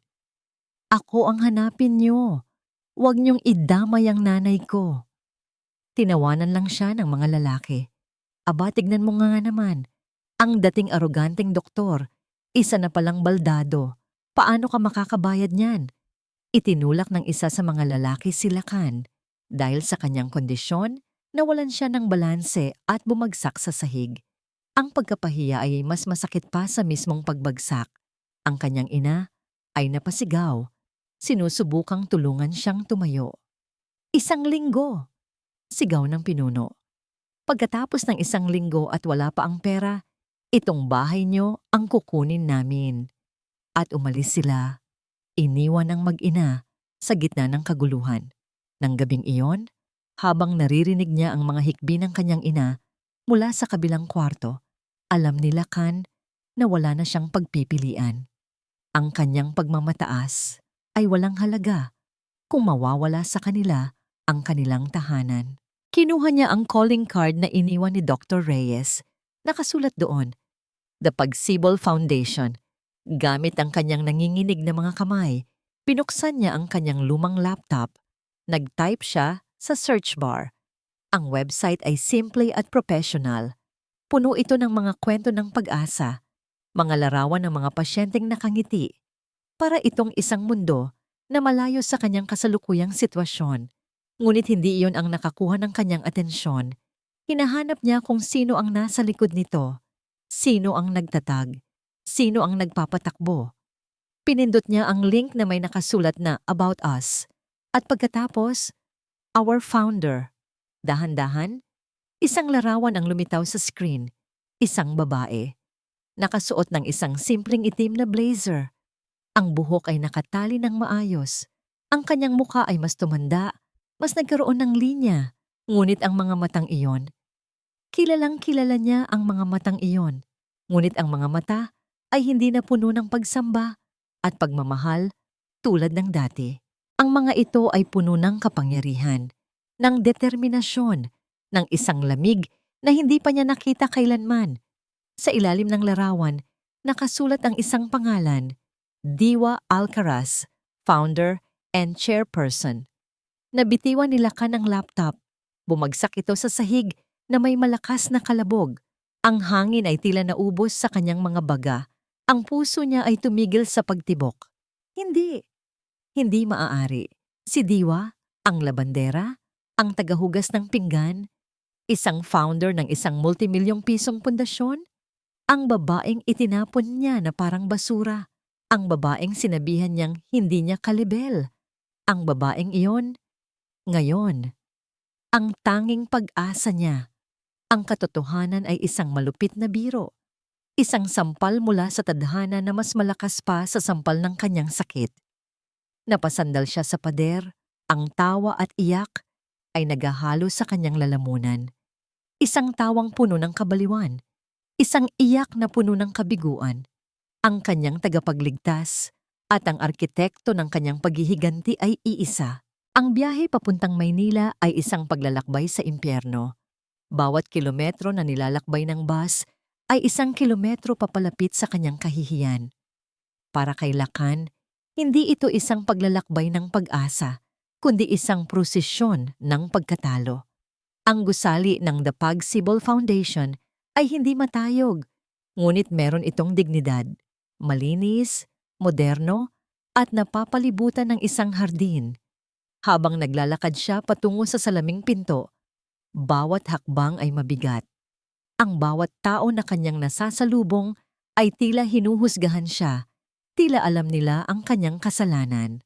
A: Ako ang hanapin niyo. Huwag niyong idamay ang nanay ko. Tinawanan lang siya ng mga lalaki. Aba, tignan mo nga naman. Ang dating aroganteng doktor, isa na palang baldado. Paano ka makakabayad niyan? Itinulak ng isa sa mga lalaki si Lakan. Dahil sa kanyang kondisyon, nawalan siya ng balanse at bumagsak sa sahig. Ang pagkapahiya ay mas masakit pa sa mismong pagbagsak. Ang kanyang ina ay napasigaw. Sinusubukang tulungan siyang tumayo. 1 linggo! Sigaw ng pinuno. Pagkatapos ng 1 linggo at wala pa ang pera, itong bahay niyo ang kukunin namin. At umalis sila. Iniwan ang mag-ina sa gitna ng kaguluhan. Nang gabing iyon, habang naririnig niya ang mga hikbi ng kanyang ina mula sa kabilang kwarto, alam ni Lakan na wala na siyang pagpipilian. Ang kanyang pagmamataas ay walang halaga kung mawawala sa kanila ang kanilang tahanan. Kinuha niya ang calling card na iniwan ni Dr. Reyes. Nakasulat doon, The Pagsibol Foundation. Gamit ang kanyang nanginginig na mga kamay, pinuksan niya ang kanyang lumang laptop. Nag-type siya sa search bar. Ang website ay simple at professional. Puno ito ng mga kwento ng pag-asa, mga larawan ng mga pasyenteng nakangiti. Para itong isang mundo na malayo sa kanyang kasalukuyang sitwasyon. Ngunit hindi iyon ang nakakuha ng kanyang atensyon. Hinahanap niya kung sino ang nasa likod nito. Sino ang nagtatag? Sino ang nagpapatakbo? Pinindot niya ang link na may nakasulat na About Us. At pagkatapos, Our Founder. Dahan-dahan, isang larawan ang lumitaw sa screen. Isang babae. Nakasuot ng isang simpleng itim na blazer. Ang buhok ay nakatali ng maayos. Ang kanyang mukha ay mas tumanda, mas nagkaroon ng linya. Ngunit ang mga matang iyon, kilalang kilala niya ang mga matang iyon. Ngunit ang mga mata ay hindi na puno ng pagsamba at pagmamahal tulad ng dati. Ang mga ito ay puno ng kapangyarihan, ng determinasyon, ng isang lamig na hindi pa niya nakita kailanman. Sa ilalim ng larawan, nakasulat ang isang pangalan, Diwa Alcaraz, founder and chairperson. Nabitiwan ni Lakan ang laptop. Bumagsak ito sa sahig na may malakas na kalabog. Ang hangin ay tila naubos sa kanyang mga baga. Ang puso niya ay tumigil sa pagtibok. Hindi maaari. Si Diwa, ang labandera, ang tagahugas ng pinggan, isang founder ng isang multimilyong pisong pundasyon, ang babaeng itinapon niya na parang basura, ang babaeng sinabihan niyang hindi niya kalibel, ang babaeng iyon, ngayon, ang tanging pag-asa niya. Ang katotohanan ay isang malupit na biro, isang sampal mula sa tadhana na mas malakas pa sa sampal ng kanyang sakit. Napasandal siya sa pader, ang tawa at iyak ay naghahalo sa kanyang lalamunan. Isang tawang puno ng kabaliwan, isang iyak na puno ng kabiguan. Ang kanyang tagapagligtas at ang arkitekto ng kanyang paghihiganti ay iisa. Ang biyahe papuntang Maynila ay isang paglalakbay sa impyerno. Bawat kilometro na nilalakbay ng bus ay 1 kilometro papalapit sa kanyang kahihiyan. Para kay Lakan, hindi ito isang paglalakbay ng pag-asa, kundi isang prosesyon ng pagkatalo. Ang gusali ng The Pagsibol Foundation ay hindi matayog, ngunit meron itong dignidad, malinis, moderno, at napapalibutan ng isang hardin. Habang naglalakad siya patungo sa salaming pinto, bawat hakbang ay mabigat. Ang bawat tao na kanyang nasasalubong ay tila hinuhusgahan siya, tila alam nila ang kanyang kasalanan.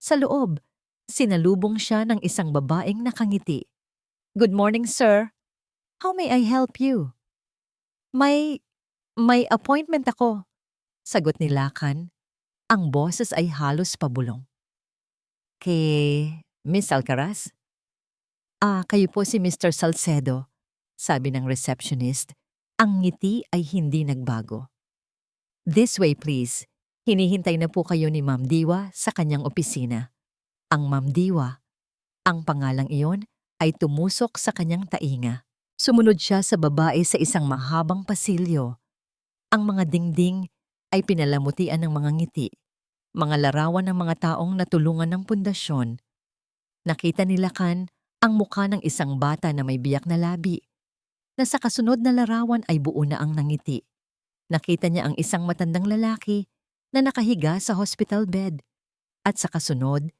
A: Sa loob, sinalubong siya ng isang babaeng nakangiti. Good morning, sir. How may I help you? May appointment ako, sagot ni Lakan. Ang boses ay halos pabulong. Kay Miss Alcaraz? Kayo po si Mr. Salcedo, sabi ng receptionist. Ang ngiti ay hindi nagbago. This way please. Hinihintay na po kayo ni Ma'am Diwa sa kanyang opisina. Ang Ma'am Diwa, ang pangalang iyon ay tumusok sa kanyang tainga. Sumunod siya sa babae sa isang mahabang pasilyo. Ang mga dingding ay pinalamutian ng mga ngiti, mga larawan ng mga taong natulungan ng pundasyon. Nakita ni Lacan ang mukha ng isang bata na may biyak na labi, na sa kasunod na larawan ay buo na ang nangiti. Nakita niya ang isang matandang lalaki na nakahiga sa hospital bed, at sa kasunod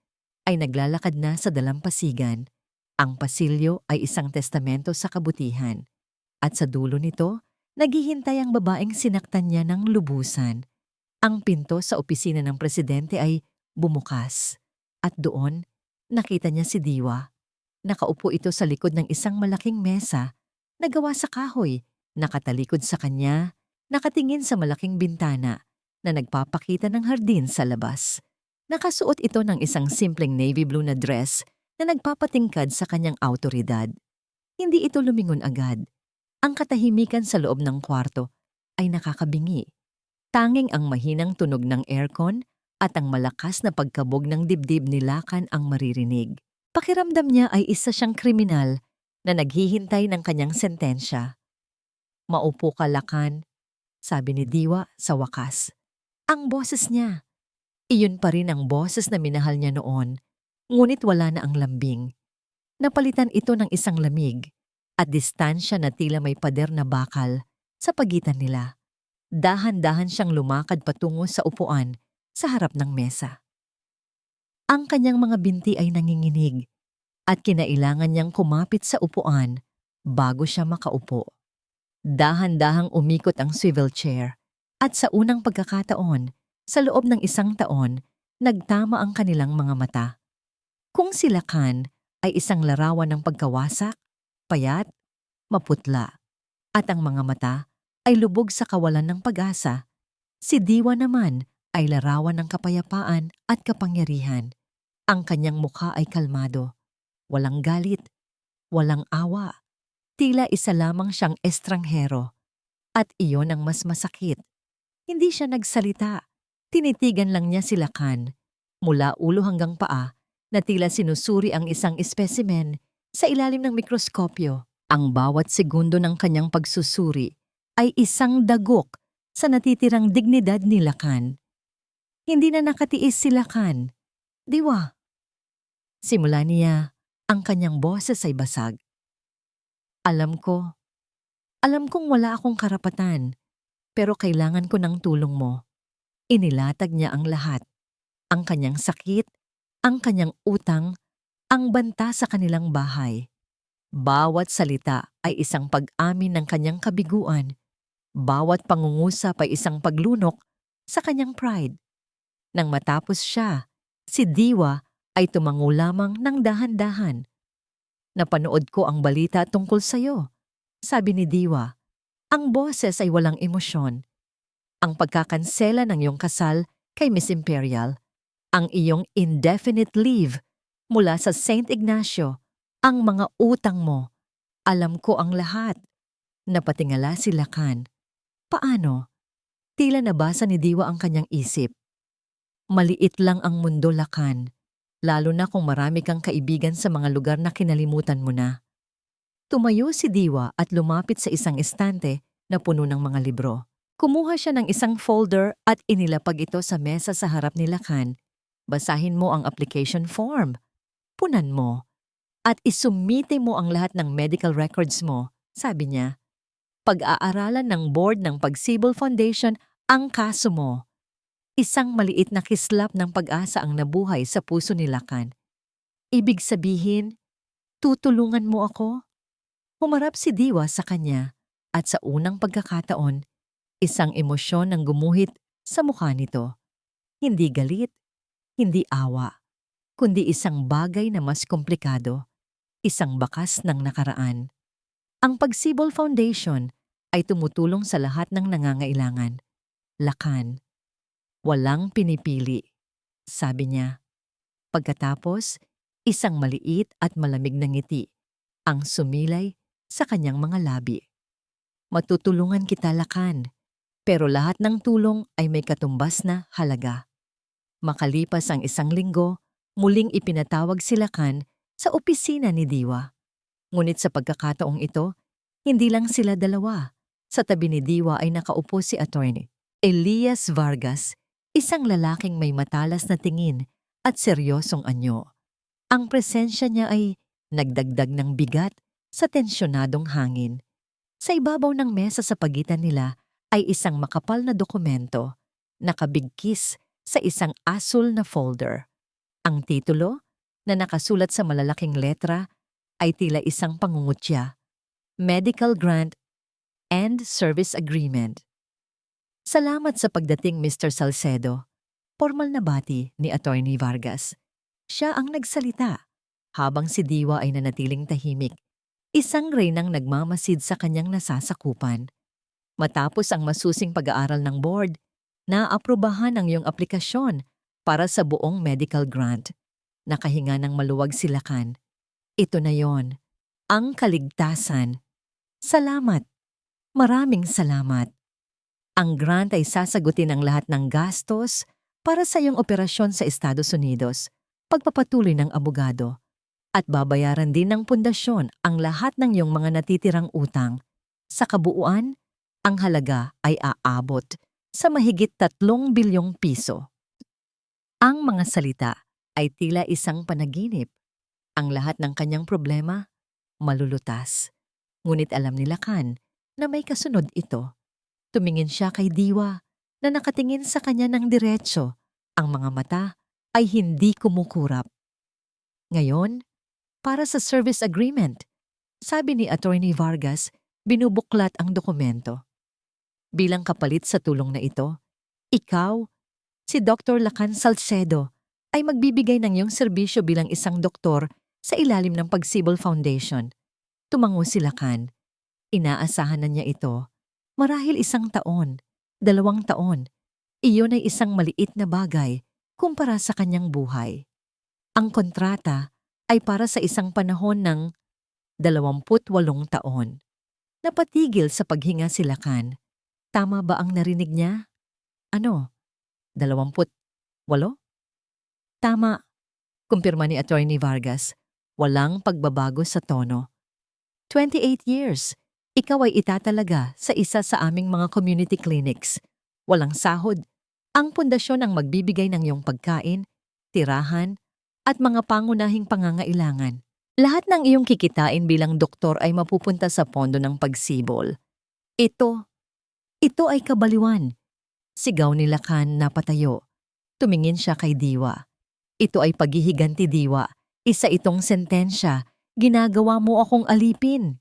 A: ay naglalakad na sa dalampasigan. Ang pasilyo ay isang testamento sa kabutihan, at sa dulo nito, naghihintay ang babaeng sinaktan niya ng lubusan. Ang pinto sa opisina ng presidente ay bumukas, at doon nakita niya si Diwa. Nakaupo ito sa likod ng isang malaking mesa na gawa sa kahoy, nakatalikod sa kanya, nakatingin sa malaking bintana na nagpapakita ng hardin sa labas. Nakasuot ito ng isang simpleng navy blue na dress na nagpapatingkad sa kanyang awtoridad. Hindi ito lumingon agad. Ang katahimikan sa loob ng kwarto ay nakakabingi. Tanging ang mahinang tunog ng aircon at ang malakas na pagkabog ng dibdib ni Lacan ang maririnig. Pakiramdam niya ay isa siyang kriminal na naghihintay ng kanyang sentensya. "Maupo ka, Lacan," sabi ni Diwa sa wakas. Ang boses niya. Iyon pa rin ang boses na minahal niya noon, ngunit wala na ang lambing. Napalitan ito ng isang lamig at distansya na tila may pader na bakal sa pagitan nila. Dahan-dahan siyang lumakad patungo sa upuan sa harap ng mesa. Ang kanyang mga binti ay nanginginig at kinailangan niyang kumapit sa upuan bago siya makaupo. Dahan-dahang umikot ang swivel chair at sa unang pagkakataon, sa loob ng isang taon, nagtama ang kanilang mga mata. Kung si Lacan ay isang larawan ng pagkawasak, payat, maputla, at ang mga mata ay lubog sa kawalan ng pag-asa, si Diwa naman ay larawan ng kapayapaan at kapangyarihan. Ang kanyang mukha ay kalmado, walang galit, walang awa. Tila isa lamang siyang estranghero. At iyon ang mas masakit. Hindi siya nagsalita. Tinitigan lang niya si Lacan, mula ulo hanggang paa, na tila sinusuri ang isang espesimen sa ilalim ng mikroskopyo. Ang bawat segundo ng kanyang pagsusuri ay isang dagok sa natitirang dignidad ni Lacan. Hindi na nakatiis si Lacan. "Diwa." Simula niya, ang kanyang boses ay basag. Alam kong wala akong karapatan, pero kailangan ko ng tulong mo." Inilatag niya ang lahat. Ang kanyang sakit, ang kanyang utang, ang banta sa kanilang bahay. Bawat salita ay isang pag-amin ng kanyang kabiguan. Bawat pangungusap ay isang paglunok sa kanyang pride. Nang matapos siya, si Diwa ay tumango lamang ng dahan-dahan. "Napanood ko ang balita tungkol sa'yo," sabi ni Diwa. Ang boses ay walang emosyon. "Ang pagkakansela ng iyong kasal kay Miss Imperial, ang iyong indefinite leave mula sa St. Ignacio, ang mga utang mo. Alam ko ang lahat." Napatingala si Lacan. Paano? Tila nabasa ni Diwa ang kanyang isip. Maliit lang ang mundo, Lacan, lalo na kung marami kang kaibigan sa mga lugar na kinalimutan mo na. Tumayo si Diwa at lumapit sa isang estante na puno ng mga libro. Kumuha siya ng isang folder at inilapag ito sa mesa sa harap ni Lacan. "Basahin mo ang application form. Punan mo. At isumite mo ang lahat ng medical records mo," sabi niya. "Pag-aaralan ng board ng Pagsibol Foundation ang kaso mo." Isang maliit na kislap ng pag-asa ang nabuhay sa puso ni Lacan. "Ibig sabihin, tutulungan mo ako?" Humarap si Diwa sa kanya at sa unang pagkakataon, isang emosyon ang gumuhit sa mukha nito. Hindi galit, hindi awa, kundi isang bagay na mas komplikado, isang bakas ng nakaraan. Ang Pagsibol Foundation ay tumutulong sa lahat ng nangangailangan. "Lacan, walang pinipili," sabi niya. Pagkatapos, isang maliit at malamig na ngiti ang sumilay sa kanyang mga labi. "Matutulungan kita, Lacan, pero lahat ng tulong ay may katumbas na halaga." Makalipas ang isang linggo, muling ipinatawag si Lacan sa opisina ni Diwa. Ngunit sa pagkakataong ito, hindi lang sila dalawa. Sa tabi ni Diwa ay nakaupo si Attorney Elias Vargas, isang lalaking may matalas na tingin at seryosong anyo. Ang presensya niya ay nagdagdag ng bigat sa tensyonadong hangin. Sa ibabaw ng mesa sa pagitan nila ay isang makapal na dokumento, nakabigkis sa isang asul na folder. Ang titulo, na nakasulat sa malalaking letra, ay tila isang pangungutya, Medical Grant and Service Agreement. Salamat sa pagdating, Mr. Salcedo. Formal na bati ni Attorney Vargas. Siya ang nagsalita, habang si Diwa ay nanatiling tahimik. Isang reynang nagmamasid sa kanyang nasasakupan. Matapos ang masusing pag-aaral ng board, naaprubahan ang iyong aplikasyon para sa buong medical grant. Nakahinga ng maluwag si Lacan. Ito na yon, ang kaligtasan. Salamat. Maraming salamat. Ang grant ay sasagutin ang lahat ng gastos para sa iyong operasyon sa Estados Unidos, pagpapatuloy ng abogado, at babayaran din ng pundasyon ang lahat ng iyong mga natitirang utang. Sa kabuuan, ang halaga ay aabot sa mahigit 3 bilyong piso. Ang mga salita ay tila isang panaginip. Ang lahat ng kanyang problema, malulutas. Ngunit alam ni Lacan na may kasunod ito. Tumingin siya kay Diwa na nakatingin sa kanya ng diretso. Ang mga mata ay hindi kumukurap. Ngayon, para sa service agreement, sabi ni Attorney Vargas, binubuklat ang dokumento. Bilang kapalit sa tulong na ito, ikaw, si Dr. Lacan Salcedo, ay magbibigay ng iyong serbisyo bilang isang doktor sa ilalim ng Pagsibol Foundation. Tumango si Lacan. Inaasahan na niya ito. Marahil 1 taon, 2 taon, iyon ay isang maliit na bagay kumpara sa kanyang buhay. Ang kontrata ay para sa isang panahon ng 28 taon. Napatigil sa paghinga si Lacan. Tama ba ang narinig niya? Ano? 28? Tama, kumpirma ni Attorney Vargas. Walang pagbabago sa tono. 28 years. Ikaw ay itatalaga sa isa sa aming mga community clinics. Walang sahod. Ang pundasyon ang magbibigay ng iyong pagkain, tirahan, at mga pangunahing pangangailangan. Lahat ng iyong kikitain bilang doktor ay mapupunta sa pondo ng pagsibol. Ito ay kabaliwan. Sigaw ni Lacan na patayo. Tumingin siya kay Diwa. Ito ay paghihiganti, Diwa. Isa itong sentensya. Ginagawa mo akong alipin.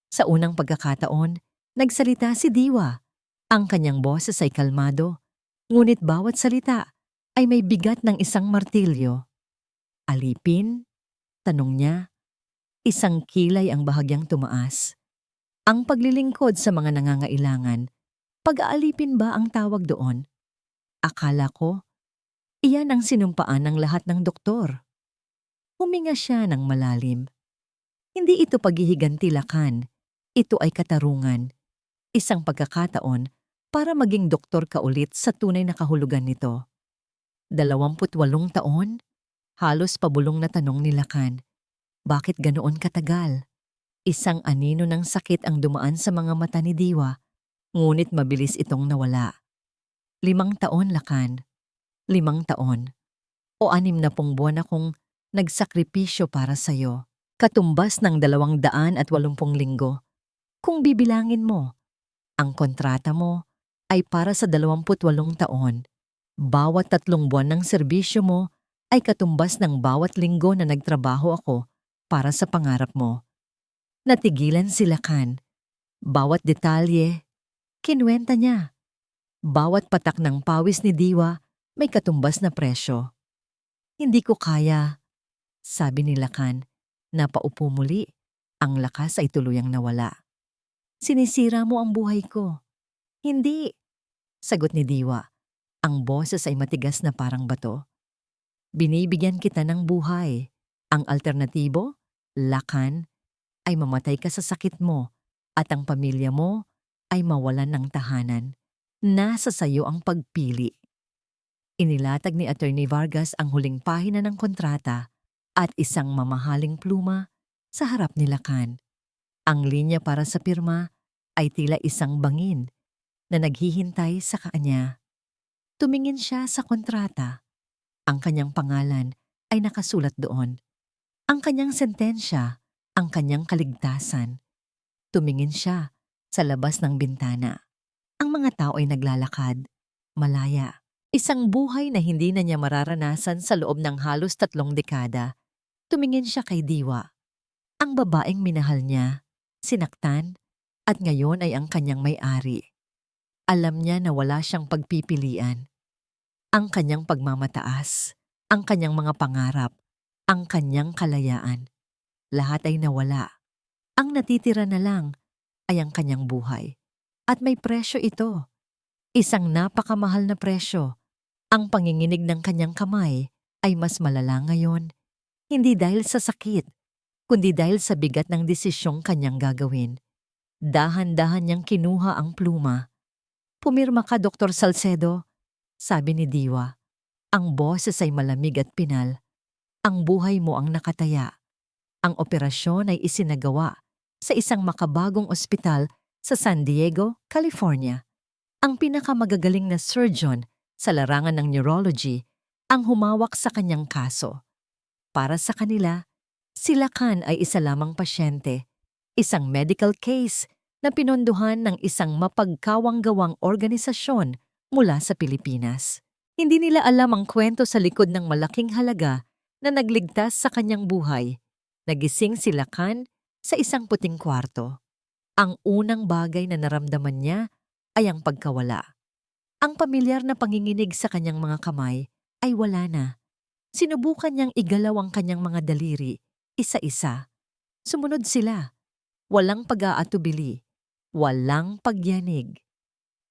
A: Sa unang pagkakataon, nagsalita si Diwa. Ang kanyang boses ay kalmado, ngunit bawat salita ay may bigat ng isang martilyo. Alipin? Tanong niya. Isang kilay ang bahagyang tumaas. Ang paglilingkod sa mga nangangailangan, pag-aalipin ba ang tawag doon? Akala ko, iyan ang sinumpaan ng lahat ng doktor. Huminga siya ng malalim. Hindi ito paghihiganti, Lacan. Ito ay katarungan. Isang pagkakataon para maging doktor ka ulit sa tunay na kahulugan nito. 28 taon? Halos pabulong na tanong ni Lacan. Bakit ganoon katagal? Isang anino ng sakit ang dumaan sa mga mata ni Diwa, ngunit mabilis itong nawala. 5 taon, Lacan. 5 taon. O 60 buwan akong nagsakripisyo para sa'yo. Katumbas ng 280 linggo. Kung bibilangin mo, ang kontrata mo ay para sa 28 taon. Bawat 3 buwan ng serbisyo mo ay katumbas ng bawat linggo na nagtrabaho ako para sa pangarap mo. Natigilan si Lacan. Bawat detalye, kinuwenta niya. Bawat patak ng pawis ni Diwa may katumbas na presyo. Hindi ko kaya, sabi ni Lacan. Napaupo muli, ang lakas ay tuluyang nawala. Sinisira mo ang buhay ko. Hindi, sagot ni Diwa. Ang boses ay matigas na parang bato. Binibigyan kita ng buhay. Ang alternatibo, Lacan, ay mamatay ka sa sakit mo at ang pamilya mo ay mawalan ng tahanan. Nasa sayo ang pagpili. Inilatag ni Attorney Vargas ang huling pahina ng kontrata at isang mamahaling pluma sa harap ni Lakan. Ang linya para sa pirma ay tila isang bangin na naghihintay sa kanya. Tumingin siya sa kontrata. Ang kanyang pangalan ay nakasulat doon. Ang kanyang sentensya, ang kanyang kaligtasan. Tumingin siya sa labas ng bintana. Ang mga tao ay naglalakad, malaya. Isang buhay na hindi na niya mararanasan sa loob ng halos 3 dekada. Tumingin siya kay Diwa. Ang babaeng minahal niya, sinaktan, at ngayon ay ang kanyang may-ari. Alam niya na wala siyang pagpipilian. Ang kanyang pagmamataas, ang kanyang mga pangarap, ang kanyang kalayaan. Lahat ay nawala. Ang natitira na lang ay ang kanyang buhay. At may presyo ito. Isang napakamahal na presyo. Ang panginginig ng kanyang kamay ay mas malala ngayon. Hindi dahil sa sakit, kundi dahil sa bigat ng desisyong kanyang gagawin. Dahan-dahan niyang kinuha ang pluma. "Pumirma ka, Dr. Salcedo," sabi ni Diwa. Ang boses ay malamig at pinal. Ang buhay mo ang nakataya. Ang operasyon ay isinagawa sa isang makabagong ospital sa San Diego, California. Ang pinakamagagaling na surgeon sa larangan ng neurology ang humawak sa kanyang kaso. Para sa kanila, si Lakan ay isa lamang pasyente, isang medical case na pinondohan ng isang mapagkawang-gawang organisasyon mula sa Pilipinas. Hindi nila alam ang kwento sa likod ng malaking halaga na nagligtas sa kanyang buhay. Nagising si Lakan sa isang puting kwarto. Ang unang bagay na naramdaman niya ay ang pagkawala. Ang pamilyar na panginginig sa kanyang mga kamay ay wala na. Sinubukan niyang igalaw ang kanyang mga daliri, isa-isa. Sumunod sila. Walang pag-aatubili. Walang pagyanig.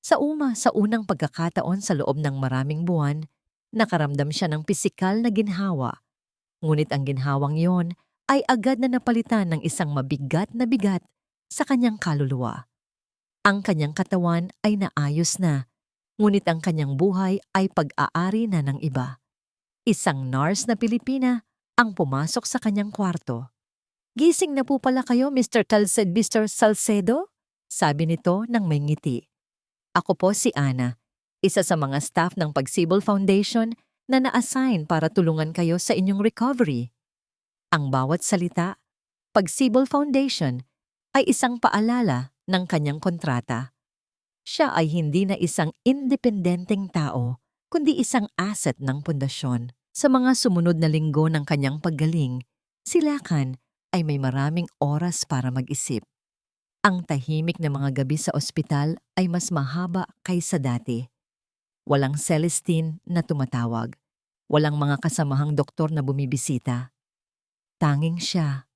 A: Sa unang pagkakataon sa loob ng maraming buwan, nakaramdam siya ng pisikal na ginhawa. Ngunit ang ginhawang yon ay agad na napalitan ng isang mabigat na bigat sa kanyang kaluluwa. Ang kanyang katawan ay naayos na, ngunit ang kanyang buhay ay pag-aari na ng iba. Isang nurse na Pilipina ang pumasok sa kanyang kwarto. "Gising na po pala kayo, Mr. Salcedo?" sabi nito nang may ngiti. "Ako po si Ana, isa sa mga staff ng Pagsibol Foundation na na-assign para tulungan kayo sa inyong recovery." Ang bawat salita, Pagsibol Foundation, ay isang paalala ng kanyang kontrata. Siya ay hindi na isang independenteng tao, kundi isang asset ng pundasyon. Sa mga sumunod na linggo ng kanyang paggaling, si Lakan ay may maraming oras para mag-isip. Ang tahimik na mga gabi sa ospital ay mas mahaba kaysa dati. Walang Celestine na tumatawag. Walang mga kasamahang doktor na bumibisita. Tanging siya,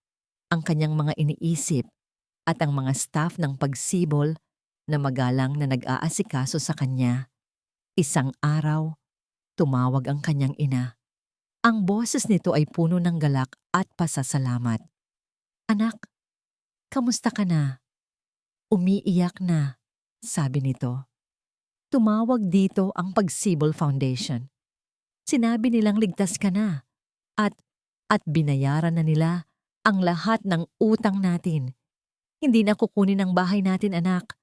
A: ang kanyang mga iniisip, at ang mga staff ng Pagsibol na magalang na nag-aasikaso sa kanya. Isang araw, tumawag ang kanyang ina. Ang boses nito ay puno ng galak at pasasalamat. "Anak, kamusta ka na?" "Umiiyak na," sabi nito. Tumawag dito ang Pagsibol Foundation. Sinabi nilang ligtas ka na at binayaran na nila ang lahat ng utang natin. Hindi na kukunin ang bahay natin, anak.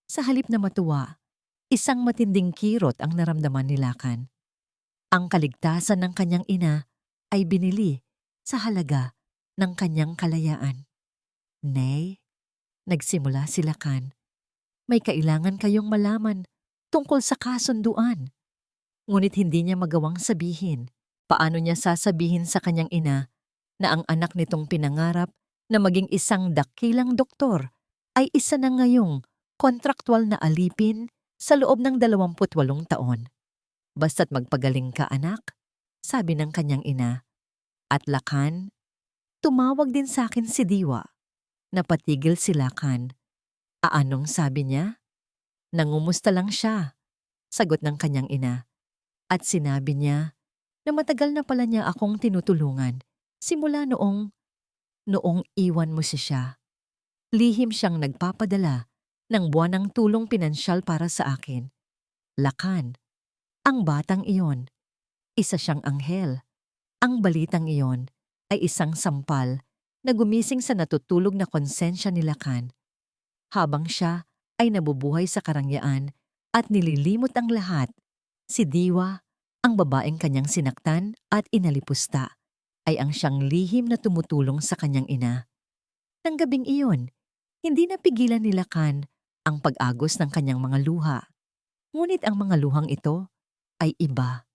A: Sa halip na matuwa, isang matinding kirot ang naramdaman ni Lakan. Ang kaligtasan ng kanyang ina ay binili sa halaga ng kanyang kalayaan. "Nay," nagsimula si Lakan, "may kailangan kayong malaman tungkol sa kasunduan." Ngunit hindi niya magawang sabihin. Paano niya sasabihin sa kanyang ina na ang anak nitong pinangarap na maging isang dakilang doktor ay isa na ngayong kontraktual na alipin sa loob ng 28 taon. "Basta't magpagaling ka, anak," sabi ng kanyang ina. At Lakan, tumawag din sa akin si Diwa. Napatigil si Lakan. Anong sabi niya? "Nangumusta lang siya," sagot ng kanyang ina. At sinabi niya na matagal na pala niya akong tinutulungan simula noong iwan mo siya. Lihim siyang nagpapadala ng buwanang tulong pinansyal para sa akin. Lakan, ang batang iyon, isa siyang anghel. Ang balitang iyon ay isang sampal na gumising sa natutulog na konsensya ni Lakan, habang siya ay nabubuhay sa karangyaan at nililimot ang lahat. Si Diwa, ang babaeng kanyang sinaktan at inalipusta, ay ang siyang lihim na tumutulong sa kanyang ina. Nang gabing iyon, hindi napigilan ni Lakan ang pag-agos ng kanyang mga luha. Ngunit ang mga luhang ito ay iba.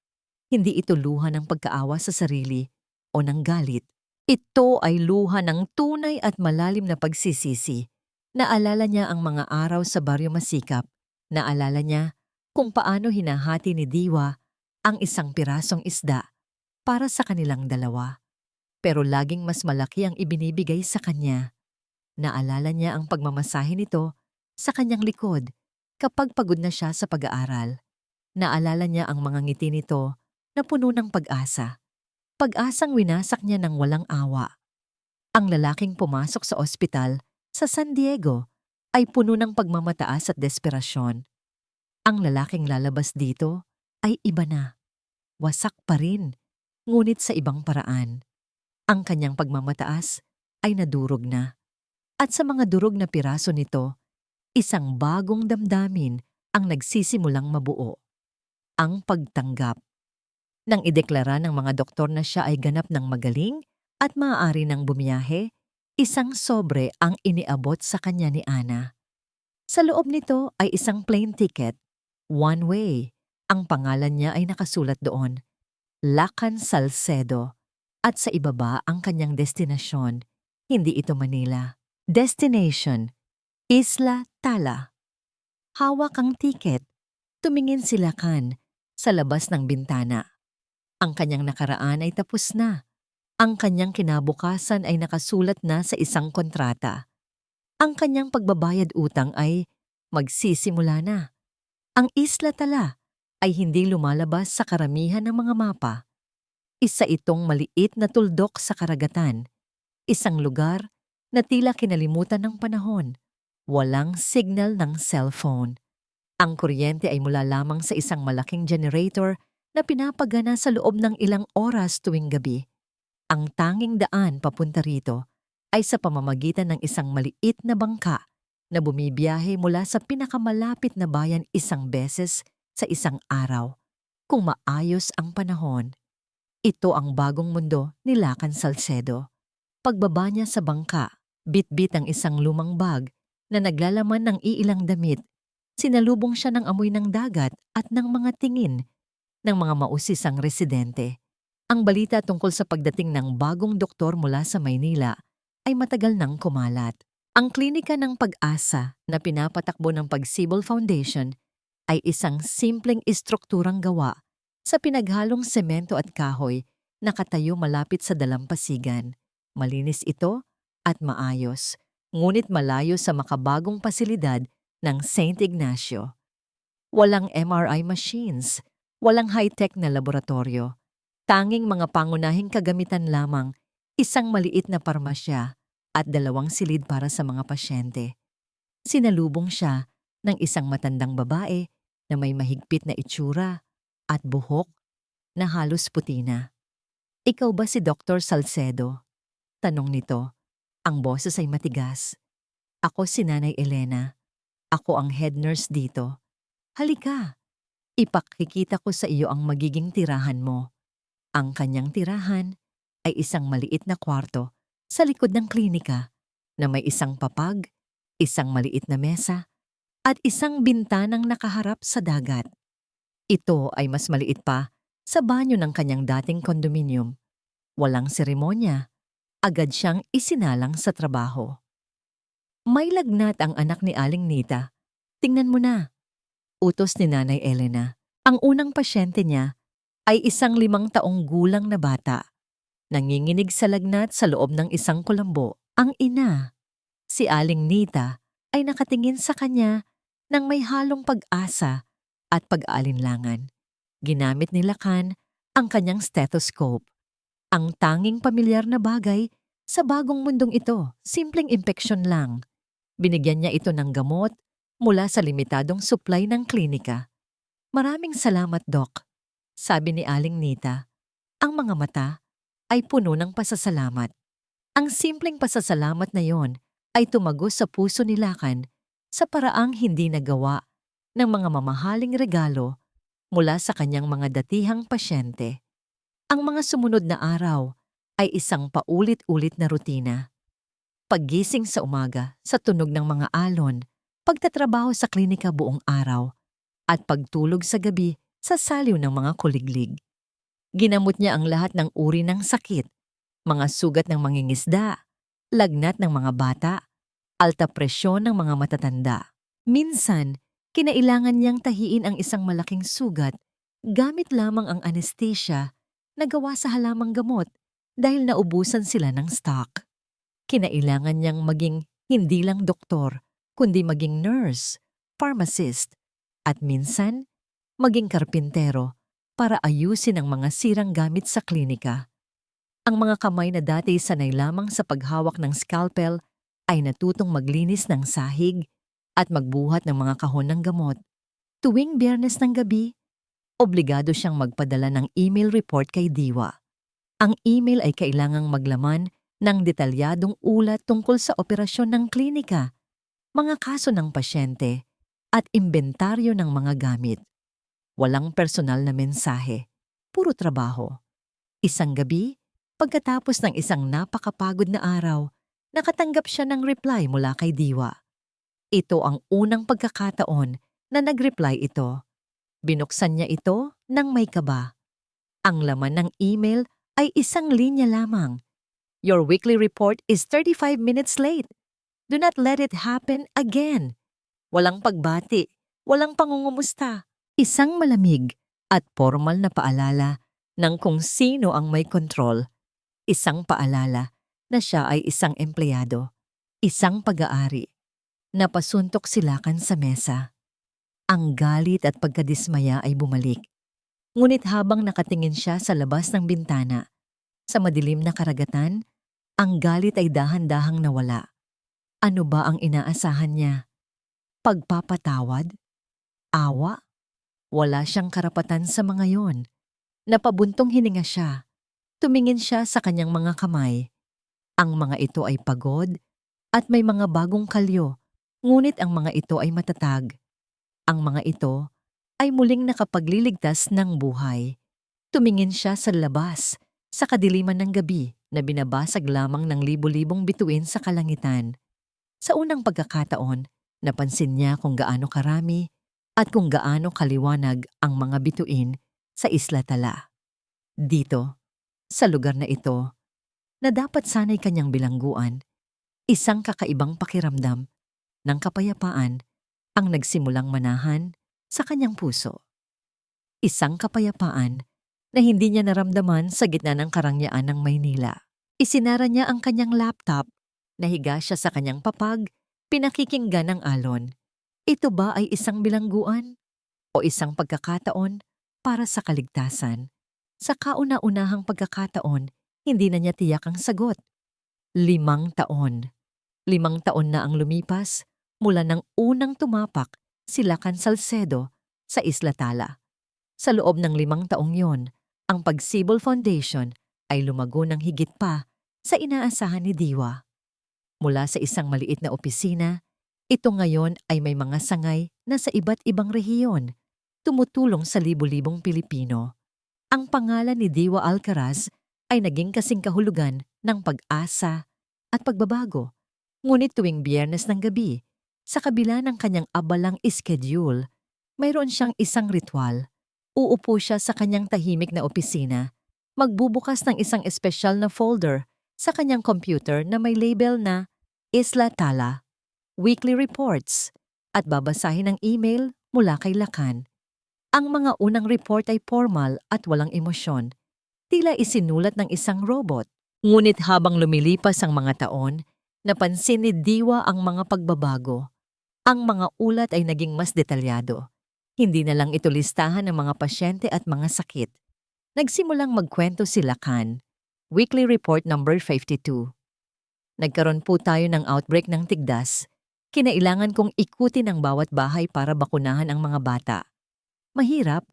A: Hindi ito luha ng pagkaawa sa sarili o ng galit. Ito ay luha ng tunay at malalim na pagsisisi. Naalala niya ang mga araw sa Baryo Masikap. Naalala niya kung paano hinahati ni Diwa ang isang pirasong isda para sa kanilang dalawa. Pero laging mas malaki ang ibinibigay sa kanya. Naalala niya ang pagmamasahe nito sa kanyang likod kapag pagod na siya sa pag-aaral. Naalala niya ang mga ngiti nito na puno ng pag-asa. Pag-asang winasak niya ng walang awa. Ang lalaking pumasok sa ospital sa San Diego ay puno ng pagmamataas at desperasyon. Ang lalaking lalabas dito ay iba na. Wasak pa rin, ngunit sa ibang paraan. Ang kanyang pagmamataas ay nadurog na. At sa mga durog na piraso nito, isang bagong damdamin ang nagsisimulang mabuo. Ang pagtanggap. Nang ideklara ng mga doktor na siya ay ganap ng magaling at maaari ng bumiyahe, isang sobre ang iniabot sa kanya ni Ana. Sa loob nito ay isang plane ticket, one way. Ang pangalan niya ay nakasulat doon, Lakan Salcedo, at sa ibaba ang kanyang destinasyon. Hindi ito Manila. Destination, Isla Tala. Hawak ang tiket. Tumingin si Lakan sa labas ng bintana. Ang kanyang nakaraan ay tapos na. Ang kanyang kinabukasan ay nakasulat na sa isang kontrata. Ang kanyang pagbabayad utang ay magsisimula na. Ang Isla Tala ay hindi lumalabas sa karamihan ng mga mapa. Isa itong maliit na tuldok sa karagatan. Isang lugar na tila kinalimutan ng panahon. Walang signal ng cellphone. Ang kuryente ay mula lamang sa isang malaking generator na pinapagana sa loob ng ilang oras tuwing gabi. Ang tanging daan papunta rito ay sa pamamagitan ng isang maliit na bangka na bumibiyahe mula sa pinakamalapit na bayan isang beses sa isang araw. Kung maayos ang panahon, ito ang bagong mundo ni Lakan Salcedo. Pagbaba niya sa bangka, bit-bit ang isang lumang bag na naglalaman ng iilang damit. Sinalubong siya ng amoy ng dagat at ng mga tingin ng mga mausisang residente. Ang balita tungkol sa pagdating ng bagong doktor mula sa Maynila ay matagal nang kumalat. Ang klinika ng pag-asa na pinapatakbo ng Pagsibol Foundation ay isang simpleng istrukturang gawa sa pinaghalong semento at kahoy na katayo malapit sa dalampasigan. Malinis ito at maayos, ngunit malayo sa makabagong pasilidad ng St. Ignacio. Walang MRI machines, walang high-tech na laboratorio. Tanging mga pangunahing kagamitan lamang, isang maliit na parmasya at 2 silid para sa mga pasyente. Sinalubong siya ng isang matandang babae na may mahigpit na itsura at buhok na halos puti na. "Ikaw ba si Dr. Salcedo?" Tanong nito. Ang boses ay matigas. "Ako si Nanay Elena. Ako ang head nurse dito. Halika, ipakikita ko sa iyo ang magiging tirahan mo." Ang kanyang tirahan ay isang maliit na kwarto sa likod ng klinika na may isang papag, isang maliit na mesa, at isang bintanang nakaharap sa dagat. Ito ay mas maliit pa sa banyo ng kanyang dating kondominium. Walang seremonya. Agad siyang isinalang sa trabaho. May lagnat ang anak ni Aling Nita. "Tingnan mo na." Utos ni Nanay Elena. Ang unang pasyente niya ay isang 5 taong gulang na bata. Nanginginig sa lagnat sa loob ng isang kulambo. Ang ina, si Aling Nita, ay nakatingin sa kanya ng may halong pag-asa at pag-aalinlangan. Ginamit ni Lakan ang kanyang stethoscope. Ang tanging pamilyar na bagay sa bagong mundong ito, simpleng impeksyon lang. Binigyan niya ito ng gamot mula sa limitadong supply ng klinika. "Maraming salamat, Doc," sabi ni Aling Nita. Ang mga mata ay puno ng pasasalamat. Ang simpleng pasasalamat na yon ay tumagos sa puso ni Lakan sa paraang hindi nagawa ng mga mamahaling regalo mula sa kanyang mga datihang pasyente. Ang mga sumunod na araw ay isang paulit-ulit na rutina. Paggising sa umaga sa tunog ng mga alon, pagtatrabaho sa klinika buong araw, at pagtulog sa gabi sa saliw ng mga kuliglig. Ginamot niya ang lahat ng uri ng sakit, mga sugat ng mangingisda, lagnat ng mga bata, alta presyon ng mga matatanda. Minsan, kinailangan niyang tahiin ang isang malaking sugat gamit lamang ang anesthesia na gawa sa halamang gamot dahil naubusan sila ng stock. Kinailangan niyang maging hindi lang doktor, kundi maging nurse, pharmacist, at minsan, maging karpintero para ayusin ang mga sirang gamit sa klinika. Ang mga kamay na dati sanay lamang sa paghawak ng scalpel ay natutong maglinis ng sahig at magbuhat ng mga kahon ng gamot. Tuwing Biyernes ng gabi, obligado siyang magpadala ng email report kay Diwa. Ang email ay kailangang maglaman ng detalyadong ulat tungkol sa operasyon ng klinika, mga kaso ng pasyente, at imbentaryo ng mga gamit. Walang personal na mensahe, puro trabaho. Isang gabi, pagkatapos ng isang napakapagod na araw, nakatanggap siya ng reply mula kay Diwa. Ito ang unang pagkakataon na nag-reply ito. Binuksan niya ito nang may kaba. Ang laman ng email ay isang linya lamang. Your weekly report is 35 minutes late. Do not let it happen again. Walang pagbati, walang pangungumusta. Isang malamig at formal na paalala ng kung sino ang may kontrol. Isang paalala na siya ay isang empleyado, isang pag-aari. Napasuntok si Lakan sa mesa. Ang galit at pagkadismaya ay bumalik. Ngunit habang nakatingin siya sa labas ng bintana, sa madilim na karagatan, ang galit ay dahan-dahang nawala. Ano ba ang inaasahan niya? Pagpapatawad? Awa? Wala siyang karapatan sa mga yon. Napabuntong hininga siya. Tumingin siya sa kanyang mga kamay. Ang mga ito ay pagod at may mga bagong kalyo, ngunit ang mga ito ay matatag. Ang mga ito ay muling nakapagliligtas ng buhay. Tumingin siya sa labas, sa kadiliman ng gabi na binabasag lamang ng libo-libong bituin sa kalangitan. Sa unang pagkakataon, napansin niya kung gaano karami at kung gaano kaliwanag ang mga bituin sa Isla Tala. Dito, sa lugar na ito, na dapat sanay kanyang bilangguan, isang kakaibang pakiramdam ng kapayapaan ang nagsimulang manahan sa kanyang puso. Isang kapayapaan na hindi niya naramdaman sa gitna ng karangyaan ng Maynila. Isinara niya ang kanyang laptop, nahiga siya sa kanyang papag, pinakikinggan ang alon. Ito ba ay isang bilangguan o isang pagkakataon para sa kaligtasan? Sa kauna-unahang pagkakataon, hindi na niya tiyak ang sagot. 5 taon. 5 taon na ang lumipas mula nang unang tumapak si Lakan Salcedo sa Isla Tala. Sa loob ng 5 taong yon, ang Pagsibol Foundation ay lumago ng higit pa sa inaasahan ni Diwa. Mula sa isang maliit na opisina, ito ngayon ay may mga sangay na sa iba't ibang rehiyon, tumutulong sa libu-libong Pilipino. Ang pangalan ni Diwa Alcaraz ay naging kasing kahulugan ng pag-asa at pagbabago. Ngunit tuwing Biyernes ng gabi, sa kabila ng kanyang abalang schedule, mayroon siyang isang ritual. Uupo siya sa kanyang tahimik na opisina, magbubukas ng isang espesyal na folder sa kanyang computer na may label na Isla Tala, Weekly Reports, at babasahin ang email mula kay Lakan. Ang mga unang report ay formal at walang emosyon, tila isinulat ng isang robot. Ngunit habang lumilipas ang mga taon, napansin ni Diwa ang mga pagbabago. Ang mga ulat ay naging mas detalyado. Hindi na lang ito listahan ng mga pasyente at mga sakit. Nagsimulang magkwento si Lakan. Weekly Report number 52. Nagkaroon po tayo ng outbreak ng tigdas. Kinailangan kong ikutin ang bawat bahay para bakunahan ang mga bata. Mahirap,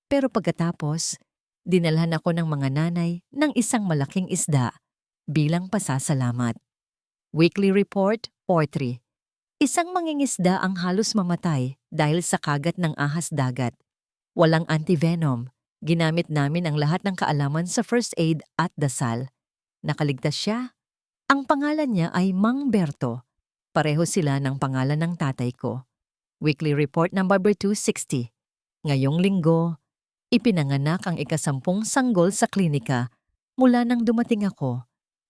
A: pero pagkatapos, dinalhan ako ng mga nanay ng isang malaking isda. bilang pasasalamat. Weekly Report 4.3. Isang mangingisda ang halos mamatay dahil sa kagat ng ahas dagat. Walang antivenom. Ginamit namin ang lahat ng kaalaman sa first aid at dasal. Nakaligtas siya. Ang pangalan niya ay Mang Berto. Pareho sila ng pangalan ng tatay ko. Weekly Report number 260. Ngayong linggo, ipinanganak ang ika-10 sanggol sa klinika mula nang dumating ako.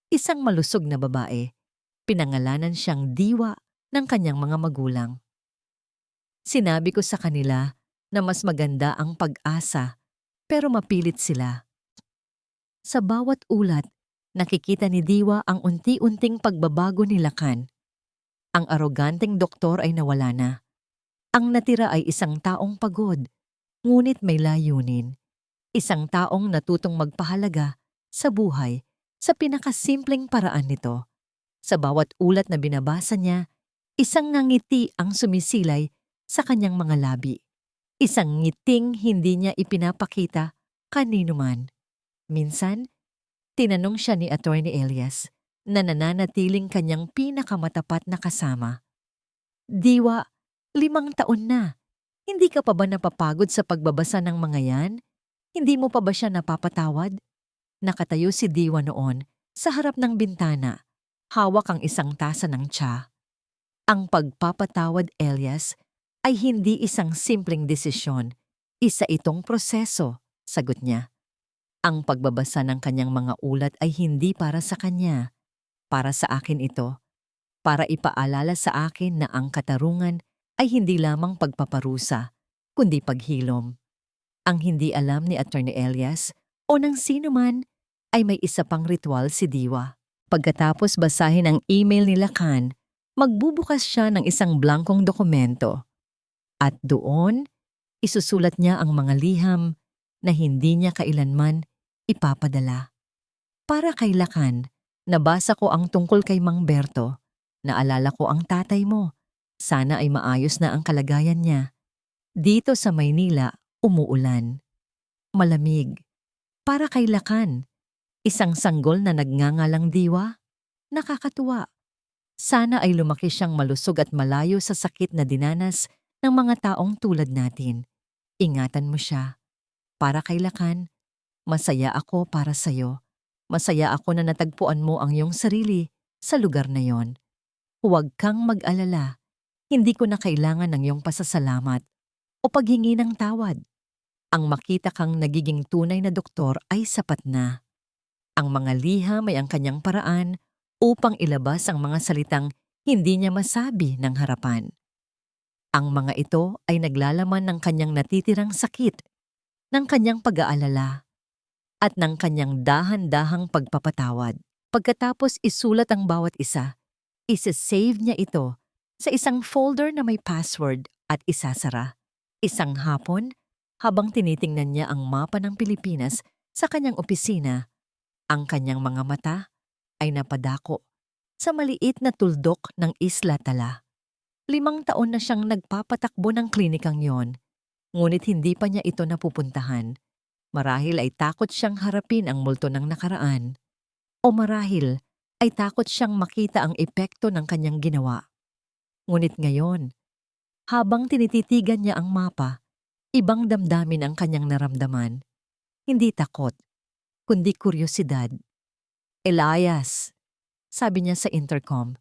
A: Isang malusog na babae. Pinangalanan siyang Diwa ng kanyang mga magulang. Sinabi ko sa kanila na mas maganda ang pag-asa, pero mapilit sila. Sa bawat ulat, nakikita ni Diwa ang unti-unting pagbabago ni Lakan. Ang aroganteng doktor ay nawala na. Ang natira ay isang taong pagod, ngunit may layunin. Isang taong natutong magpahalaga sa buhay sa pinakasimpleng paraan nito. Sa bawat ulat na binabasa niya, isang ngiti ang sumisilay sa kanyang mga labi. Isang ngiting hindi niya ipinapakita kanino man. Minsan, tinanong siya ni Attorney Elias na nananatiling kanyang pinakamatapat na kasama. Diwa, 5 taon na. Hindi ka pa ba napapagod sa pagbabasa ng mga yan? Hindi mo pa ba siya napapatawad? Nakatayo si Diwa noon sa harap ng bintana. Hawak ang isang tasa ng tsa. Ang pagpapatawad, Elias, ay hindi isang simpleng desisyon. Isa itong proseso, sagot niya. Ang pagbabasa ng kanyang mga ulat ay hindi para sa kanya. Para sa akin ito. Para ipaalala sa akin na ang katarungan ay hindi lamang pagpaparusa, kundi paghilom. Ang hindi alam ni Attorney Elias o ng sino man ay may isa pang ritual si Diwa. Pagkatapos basahin ang email ni Lakan, magbubukas siya ng isang blankong dokumento. At doon, isusulat niya ang mga liham na hindi niya kailanman ipapadala. Para kay Lakan, nabasa ko ang tungkol kay Mang Berto. Naalala ko ang tatay mo. Sana ay maayos na ang kalagayan niya. Dito sa Maynila, umuulan. Malamig. Para kay Lakan, isang sanggol na nagngangalang Diwa. Nakakatuwa. Sana ay lumaki siyang malusog at malayo sa sakit na dinanas ng mga taong tulad natin. Ingatan mo siya. Para kay Lakan, masaya ako para sa'yo. Masaya ako na natagpuan mo ang iyong sarili sa lugar na yon. Huwag kang mag-alala. Hindi ko na kailangan ng iyong pasasalamat o paghingi ng tawad. Ang makita kang nagiging tunay na doktor ay sapat na. Ang mga liham ay ang kanyang paraan upang ilabas ang mga salitang hindi niya masabi ng harapan. Ang mga ito ay naglalaman ng kanyang natitirang sakit, ng kanyang pag-aalala, at ng kanyang dahan-dahang pagpapatawad. Pagkatapos isulat ang bawat isa, isa-save niya ito sa isang folder na may password at isasara. Isang hapon, habang tinitingnan niya ang mapa ng Pilipinas sa kanyang opisina, ang kanyang mga mata ay napadako sa maliit na tuldok ng Isla Tala. 5 taon na siyang nagpapatakbo ng klinikang yon, ngunit hindi pa niya ito napupuntahan. Marahil ay takot siyang harapin ang multo ng nakaraan, o marahil ay takot siyang makita ang epekto ng kanyang ginawa. Ngunit ngayon, habang tinititigan niya ang mapa, ibang damdamin ang kanyang naramdaman. Hindi takot, kundi kuryosidad. Elias, sabi niya sa intercom,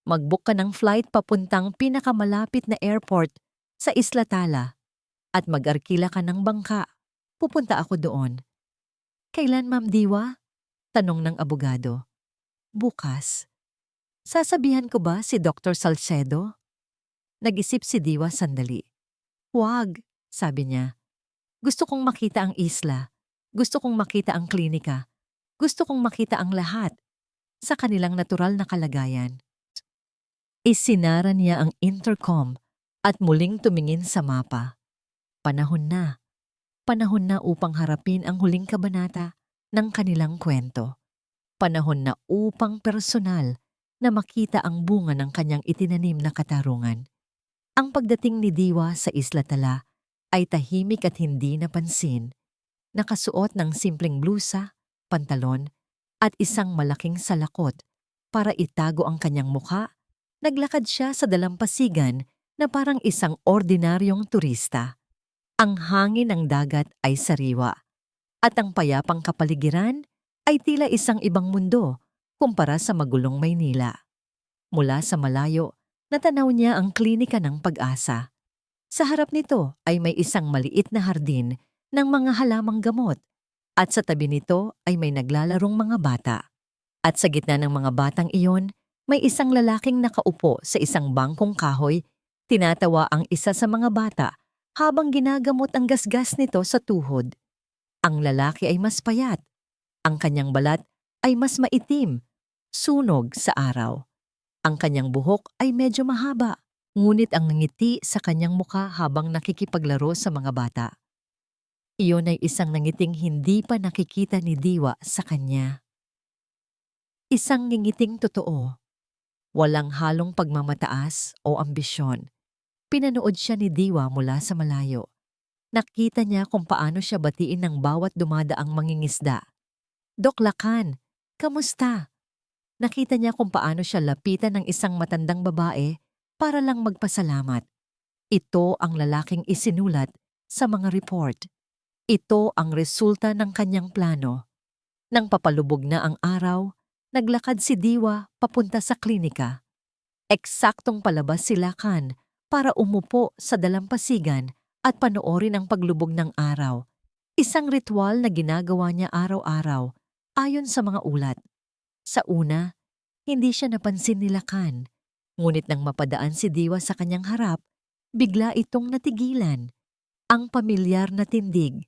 A: mag-book ka ng flight papuntang pinakamalapit na airport sa Isla Tala at mag-arkila ka ng bangka. Pupunta ako doon. Kailan, Ma'am Diwa? Tanong ng abogado. Bukas. Sasabihan ko ba si Dr. Salcedo? Nag-isip si Diwa sandali. Huwag, sabi niya. Gusto kong makita ang isla. Gusto kong makita ang klinika. Gusto kong makita ang lahat sa kanilang natural na kalagayan. Isinara niya ang intercom at muling tumingin sa mapa. Panahon na. Panahon na upang harapin ang huling kabanata ng kanilang kwento. Panahon na upang personal na makita ang bunga ng kanyang itinanim na katarungan. Ang pagdating ni Diwa sa Isla Tala ay tahimik at hindi napansin. Nakasuot ng simpleng blusa, pantalon, at isang malaking salakot para itago ang kanyang mukha. Naglakad siya sa dalampasigan na parang isang ordinaryong turista. Ang hangin ng dagat ay sariwa at ang payapang kapaligiran ay tila isang ibang mundo kumpara sa magulong Maynila. Mula sa malayo, natanaw niya ang klinika ng Pag-asa. Sa harap nito ay may isang maliit na hardin ng mga halamang gamot at sa tabi nito ay may naglalarong mga bata. At sa gitna ng mga batang iyon, may isang lalaking nakaupo sa isang bangkong kahoy. Tinatawa ang isa sa mga bata habang ginagamot ang gasgas nito sa tuhod. Ang lalaki ay mas payat. Ang kanyang balat ay mas maitim, sunog sa araw. Ang kanyang buhok ay medyo mahaba, ngunit ang ngiti sa kanyang mukha habang nakikipaglaro sa mga bata. Iyon ay isang nangiting hindi pa nakikita ni Diwa sa kanya. Isang ngingiting totoo. Walang halong pagmamataas o ambisyon. Pinanood siya ni Diwa mula sa malayo. Nakita niya kung paano siya batiin ng bawat dumadaang mangingisda. "Dok Lakan, kamusta?" Nakita niya kung paano siya lapitan ng isang matandang babae para lang magpasalamat. Ito ang lalaking isinulat sa mga report. Ito ang resulta ng kanyang plano. Nang papalubog na ang araw, naglakad si Diwa papunta sa klinika. Eksaktong palabas si Lakan para umupo sa dalampasigan at panoorin ang paglubog ng araw. Isang ritual na ginagawa niya araw-araw ayon sa mga ulat. Sa una, hindi siya napansin ni Lakan. Ngunit nang mapadaan si Diwa sa kanyang harap, bigla itong natigilan. Ang pamilyar na tindig,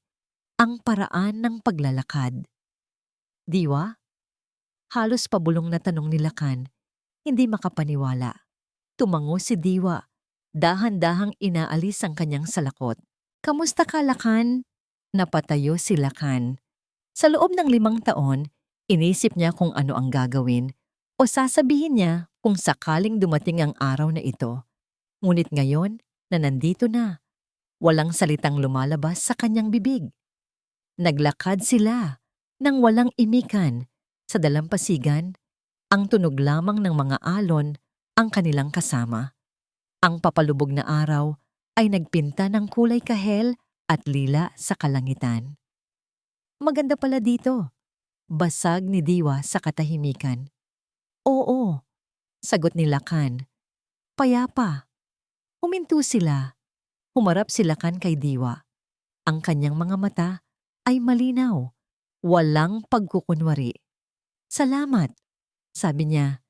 A: ang paraan ng paglalakad. "Diwa?" Halos pabulong na tanong ni Lakan, hindi makapaniwala. Tumango si Diwa, dahan-dahang inaalis ang kanyang salakot. "Kamusta ka, Lakan?" Napatayo si Lakan. Sa loob ng 5 taon, inisip niya kung ano ang gagawin o sasabihin niya kung sakaling dumating ang araw na ito. Ngunit ngayon na nandito na, walang salitang lumalabas sa kanyang bibig. Naglakad sila nang walang imikan. Sa dalampasigan, ang tunog lamang ng mga alon ang kanilang kasama. Ang papalubog na araw ay nagpinta ng kulay kahel at lila sa kalangitan. "Maganda pala dito," basag ni Diwa sa katahimikan. "Oo," sagot ni Lakan. "Payapa." Huminto sila. Humarap si Lakan kay Diwa. Ang kanyang mga mata ay malinaw, walang pagkukunwari. "Salamat," sabi niya.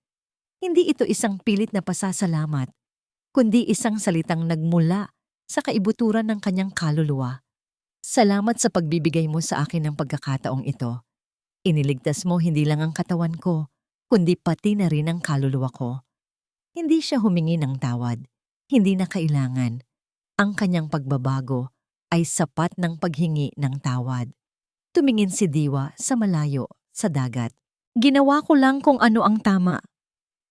A: Hindi ito isang pilit na pasasalamat, kundi isang salitang nagmula sa kaibuturan ng kanyang kaluluwa. "Salamat sa pagbibigay mo sa akin ng pagkakataong ito. Iniligtas mo hindi lang ang katawan ko, kundi pati na rin ang kaluluwa ko." Hindi siya humingi ng tawad. Hindi na kailangan. Ang kanyang pagbabago ay sapat ng paghingi ng tawad. Tumingin si Diwa sa malayo, sa dagat. "Ginawa ko lang kung ano ang tama."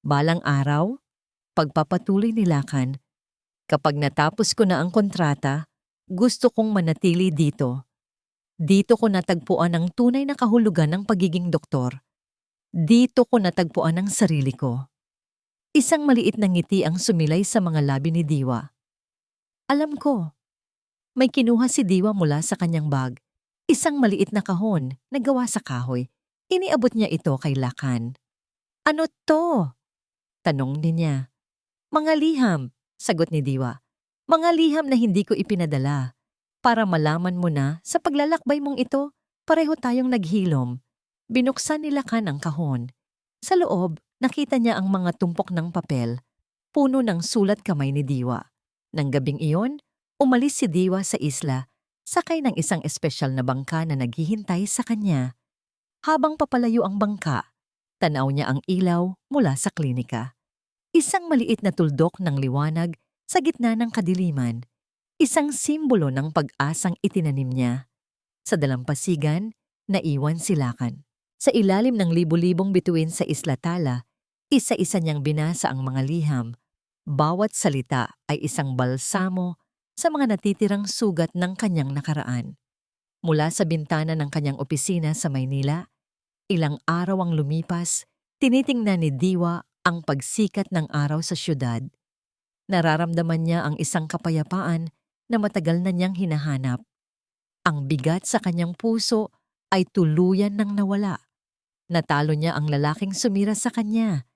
A: Balang araw, pagpapatuloy ni Lakan, "Kapag natapos ko na ang kontrata, gusto kong manatili dito. Dito ko natagpuan ang tunay na kahulugan ng pagiging doktor. Dito ko natagpuan ang sarili ko." Isang maliit na ngiti ang sumilay sa mga labi ni Diwa. "Alam ko." May kinuha si Diwa mula sa kanyang bag. Isang maliit na kahon na gawa sa kahoy. Iniabot niya ito kay Lakan. "Ano to?" tanong niya. "Mga liham," sagot ni Diwa. "Mga liham na hindi ko ipinadala. Para malaman mo na sa paglalakbay mong ito, pareho tayong naghilom." Binuksan ni Lakan ang kahon. Sa loob, nakita niya ang mga tumpok ng papel, puno ng sulat kamay ni Diwa. Nang gabing iyon, umalis si Diwa sa isla, sakay ng isang espesyal na bangka na naghihintay sa kanya. Habang papalayo ang bangka, tanaw niya ang ilaw mula sa klinika. Isang maliit na tuldok ng liwanag sa gitna ng kadiliman. Isang simbolo ng pag-asang itinanim niya. Sa dalampasigan, naiwan si Lakan. Sa ilalim ng libu-libong bituin sa Isla Tala, isa-isa niyang binasa ang mga liham. Bawat salita ay isang balsamo sa mga natitirang sugat ng kanyang nakaraan. Mula sa bintana ng kanyang opisina sa Maynila, Ilang araw ang lumipas, tinitingnan ni Diwa ang pagsikat ng araw sa syudad. Nararamdaman niya ang isang kapayapaan na matagal na niyang hinahanap. Ang bigat sa kanyang puso ay tuluyan ng nawala. Natalo niya ang lalaking sumira sa kanya,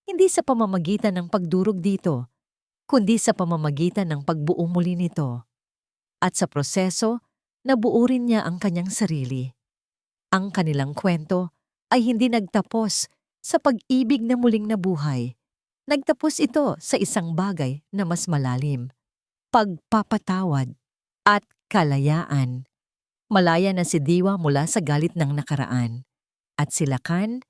A: hindi sa pamamagitan ng pagdurog dito, kundi sa pamamagitan ng pagbuo muli nito. At sa proseso, nabuo rin niya ang kanyang sarili. Ang kanilang kwento ay hindi nagtapos sa pag-ibig na muling nabuhay. Nagtapos ito sa isang bagay na mas malalim, pagpapatawad at kalayaan. Malaya na si Diwa mula sa galit ng nakaraan. At si Lakan,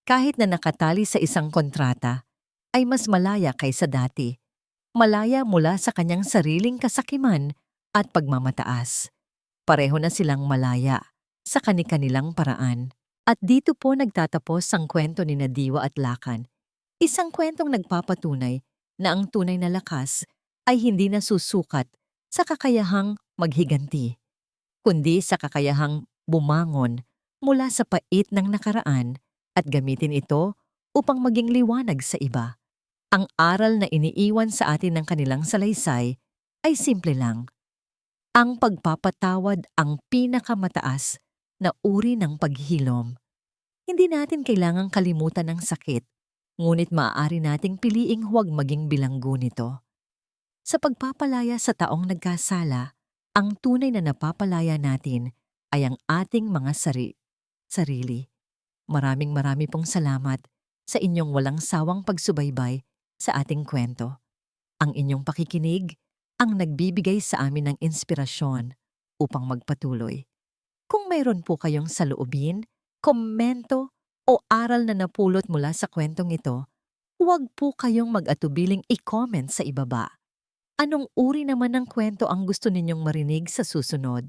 A: kahit na nakatali sa isang kontrata, ay mas malaya kaysa dati. Malaya mula sa kanyang sariling kasakiman at pagmamataas. Pareho na silang malaya sa kani-kanilang paraan. At dito po nagtatapos ang kwento ni Diwa at Lakan. Isang kwentong nagpapatunay na ang tunay na lakas ay hindi nasusukat sa kakayahang maghiganti, kundi sa kakayahang bumangon mula sa pait ng nakaraan at gamitin ito upang maging liwanag sa iba. Ang aral na iniiwan sa atin ng kanilang salaysay ay simple lang. Ang pagpapatawad ang pinakamataas na uri ng paghilom. Hindi natin kailangang kalimutan ang sakit, ngunit maaari nating piliing huwag maging bilanggo nito. Sa pagpapalaya sa taong nagkasala, ang tunay na napapalaya natin ay ang ating mga sarili. Maraming pong salamat sa inyong walang sawang pagsubaybay sa ating kwento. Ang inyong pakikinig ang nagbibigay sa amin ng inspirasyon upang magpatuloy. Kung mayroon po kayong saloobin, komento o aral na napulot mula sa kwentong ito, huwag po kayong mag-atubiling i-comment sa ibaba. Anong uri naman ng kwento ang gusto ninyong marinig sa susunod?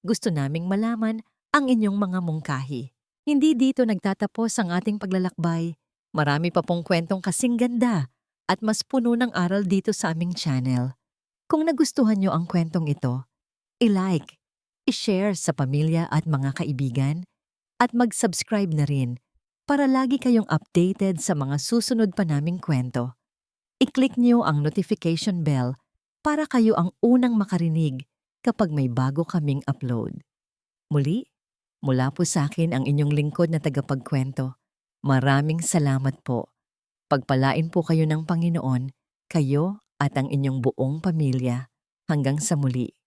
A: Gusto naming malaman ang inyong mga mungkahi. Hindi dito nagtatapos ang ating paglalakbay. Marami pa pong kwentong kasing ganda at mas puno ng aral dito sa aming channel. Kung nagustuhan nyo ang kwentong ito, i-like, i-share sa pamilya at mga kaibigan, at mag-subscribe na rin para lagi kayong updated sa mga susunod pa naming kwento. I-click nyo ang notification bell para kayo ang unang makarinig kapag may bago kaming upload. Muli, mula po sa akin ang inyong lingkod na tagapagkwento. Maraming salamat po. Pagpalain po kayo ng Panginoon, kayo at ang inyong buong pamilya. Hanggang sa muli.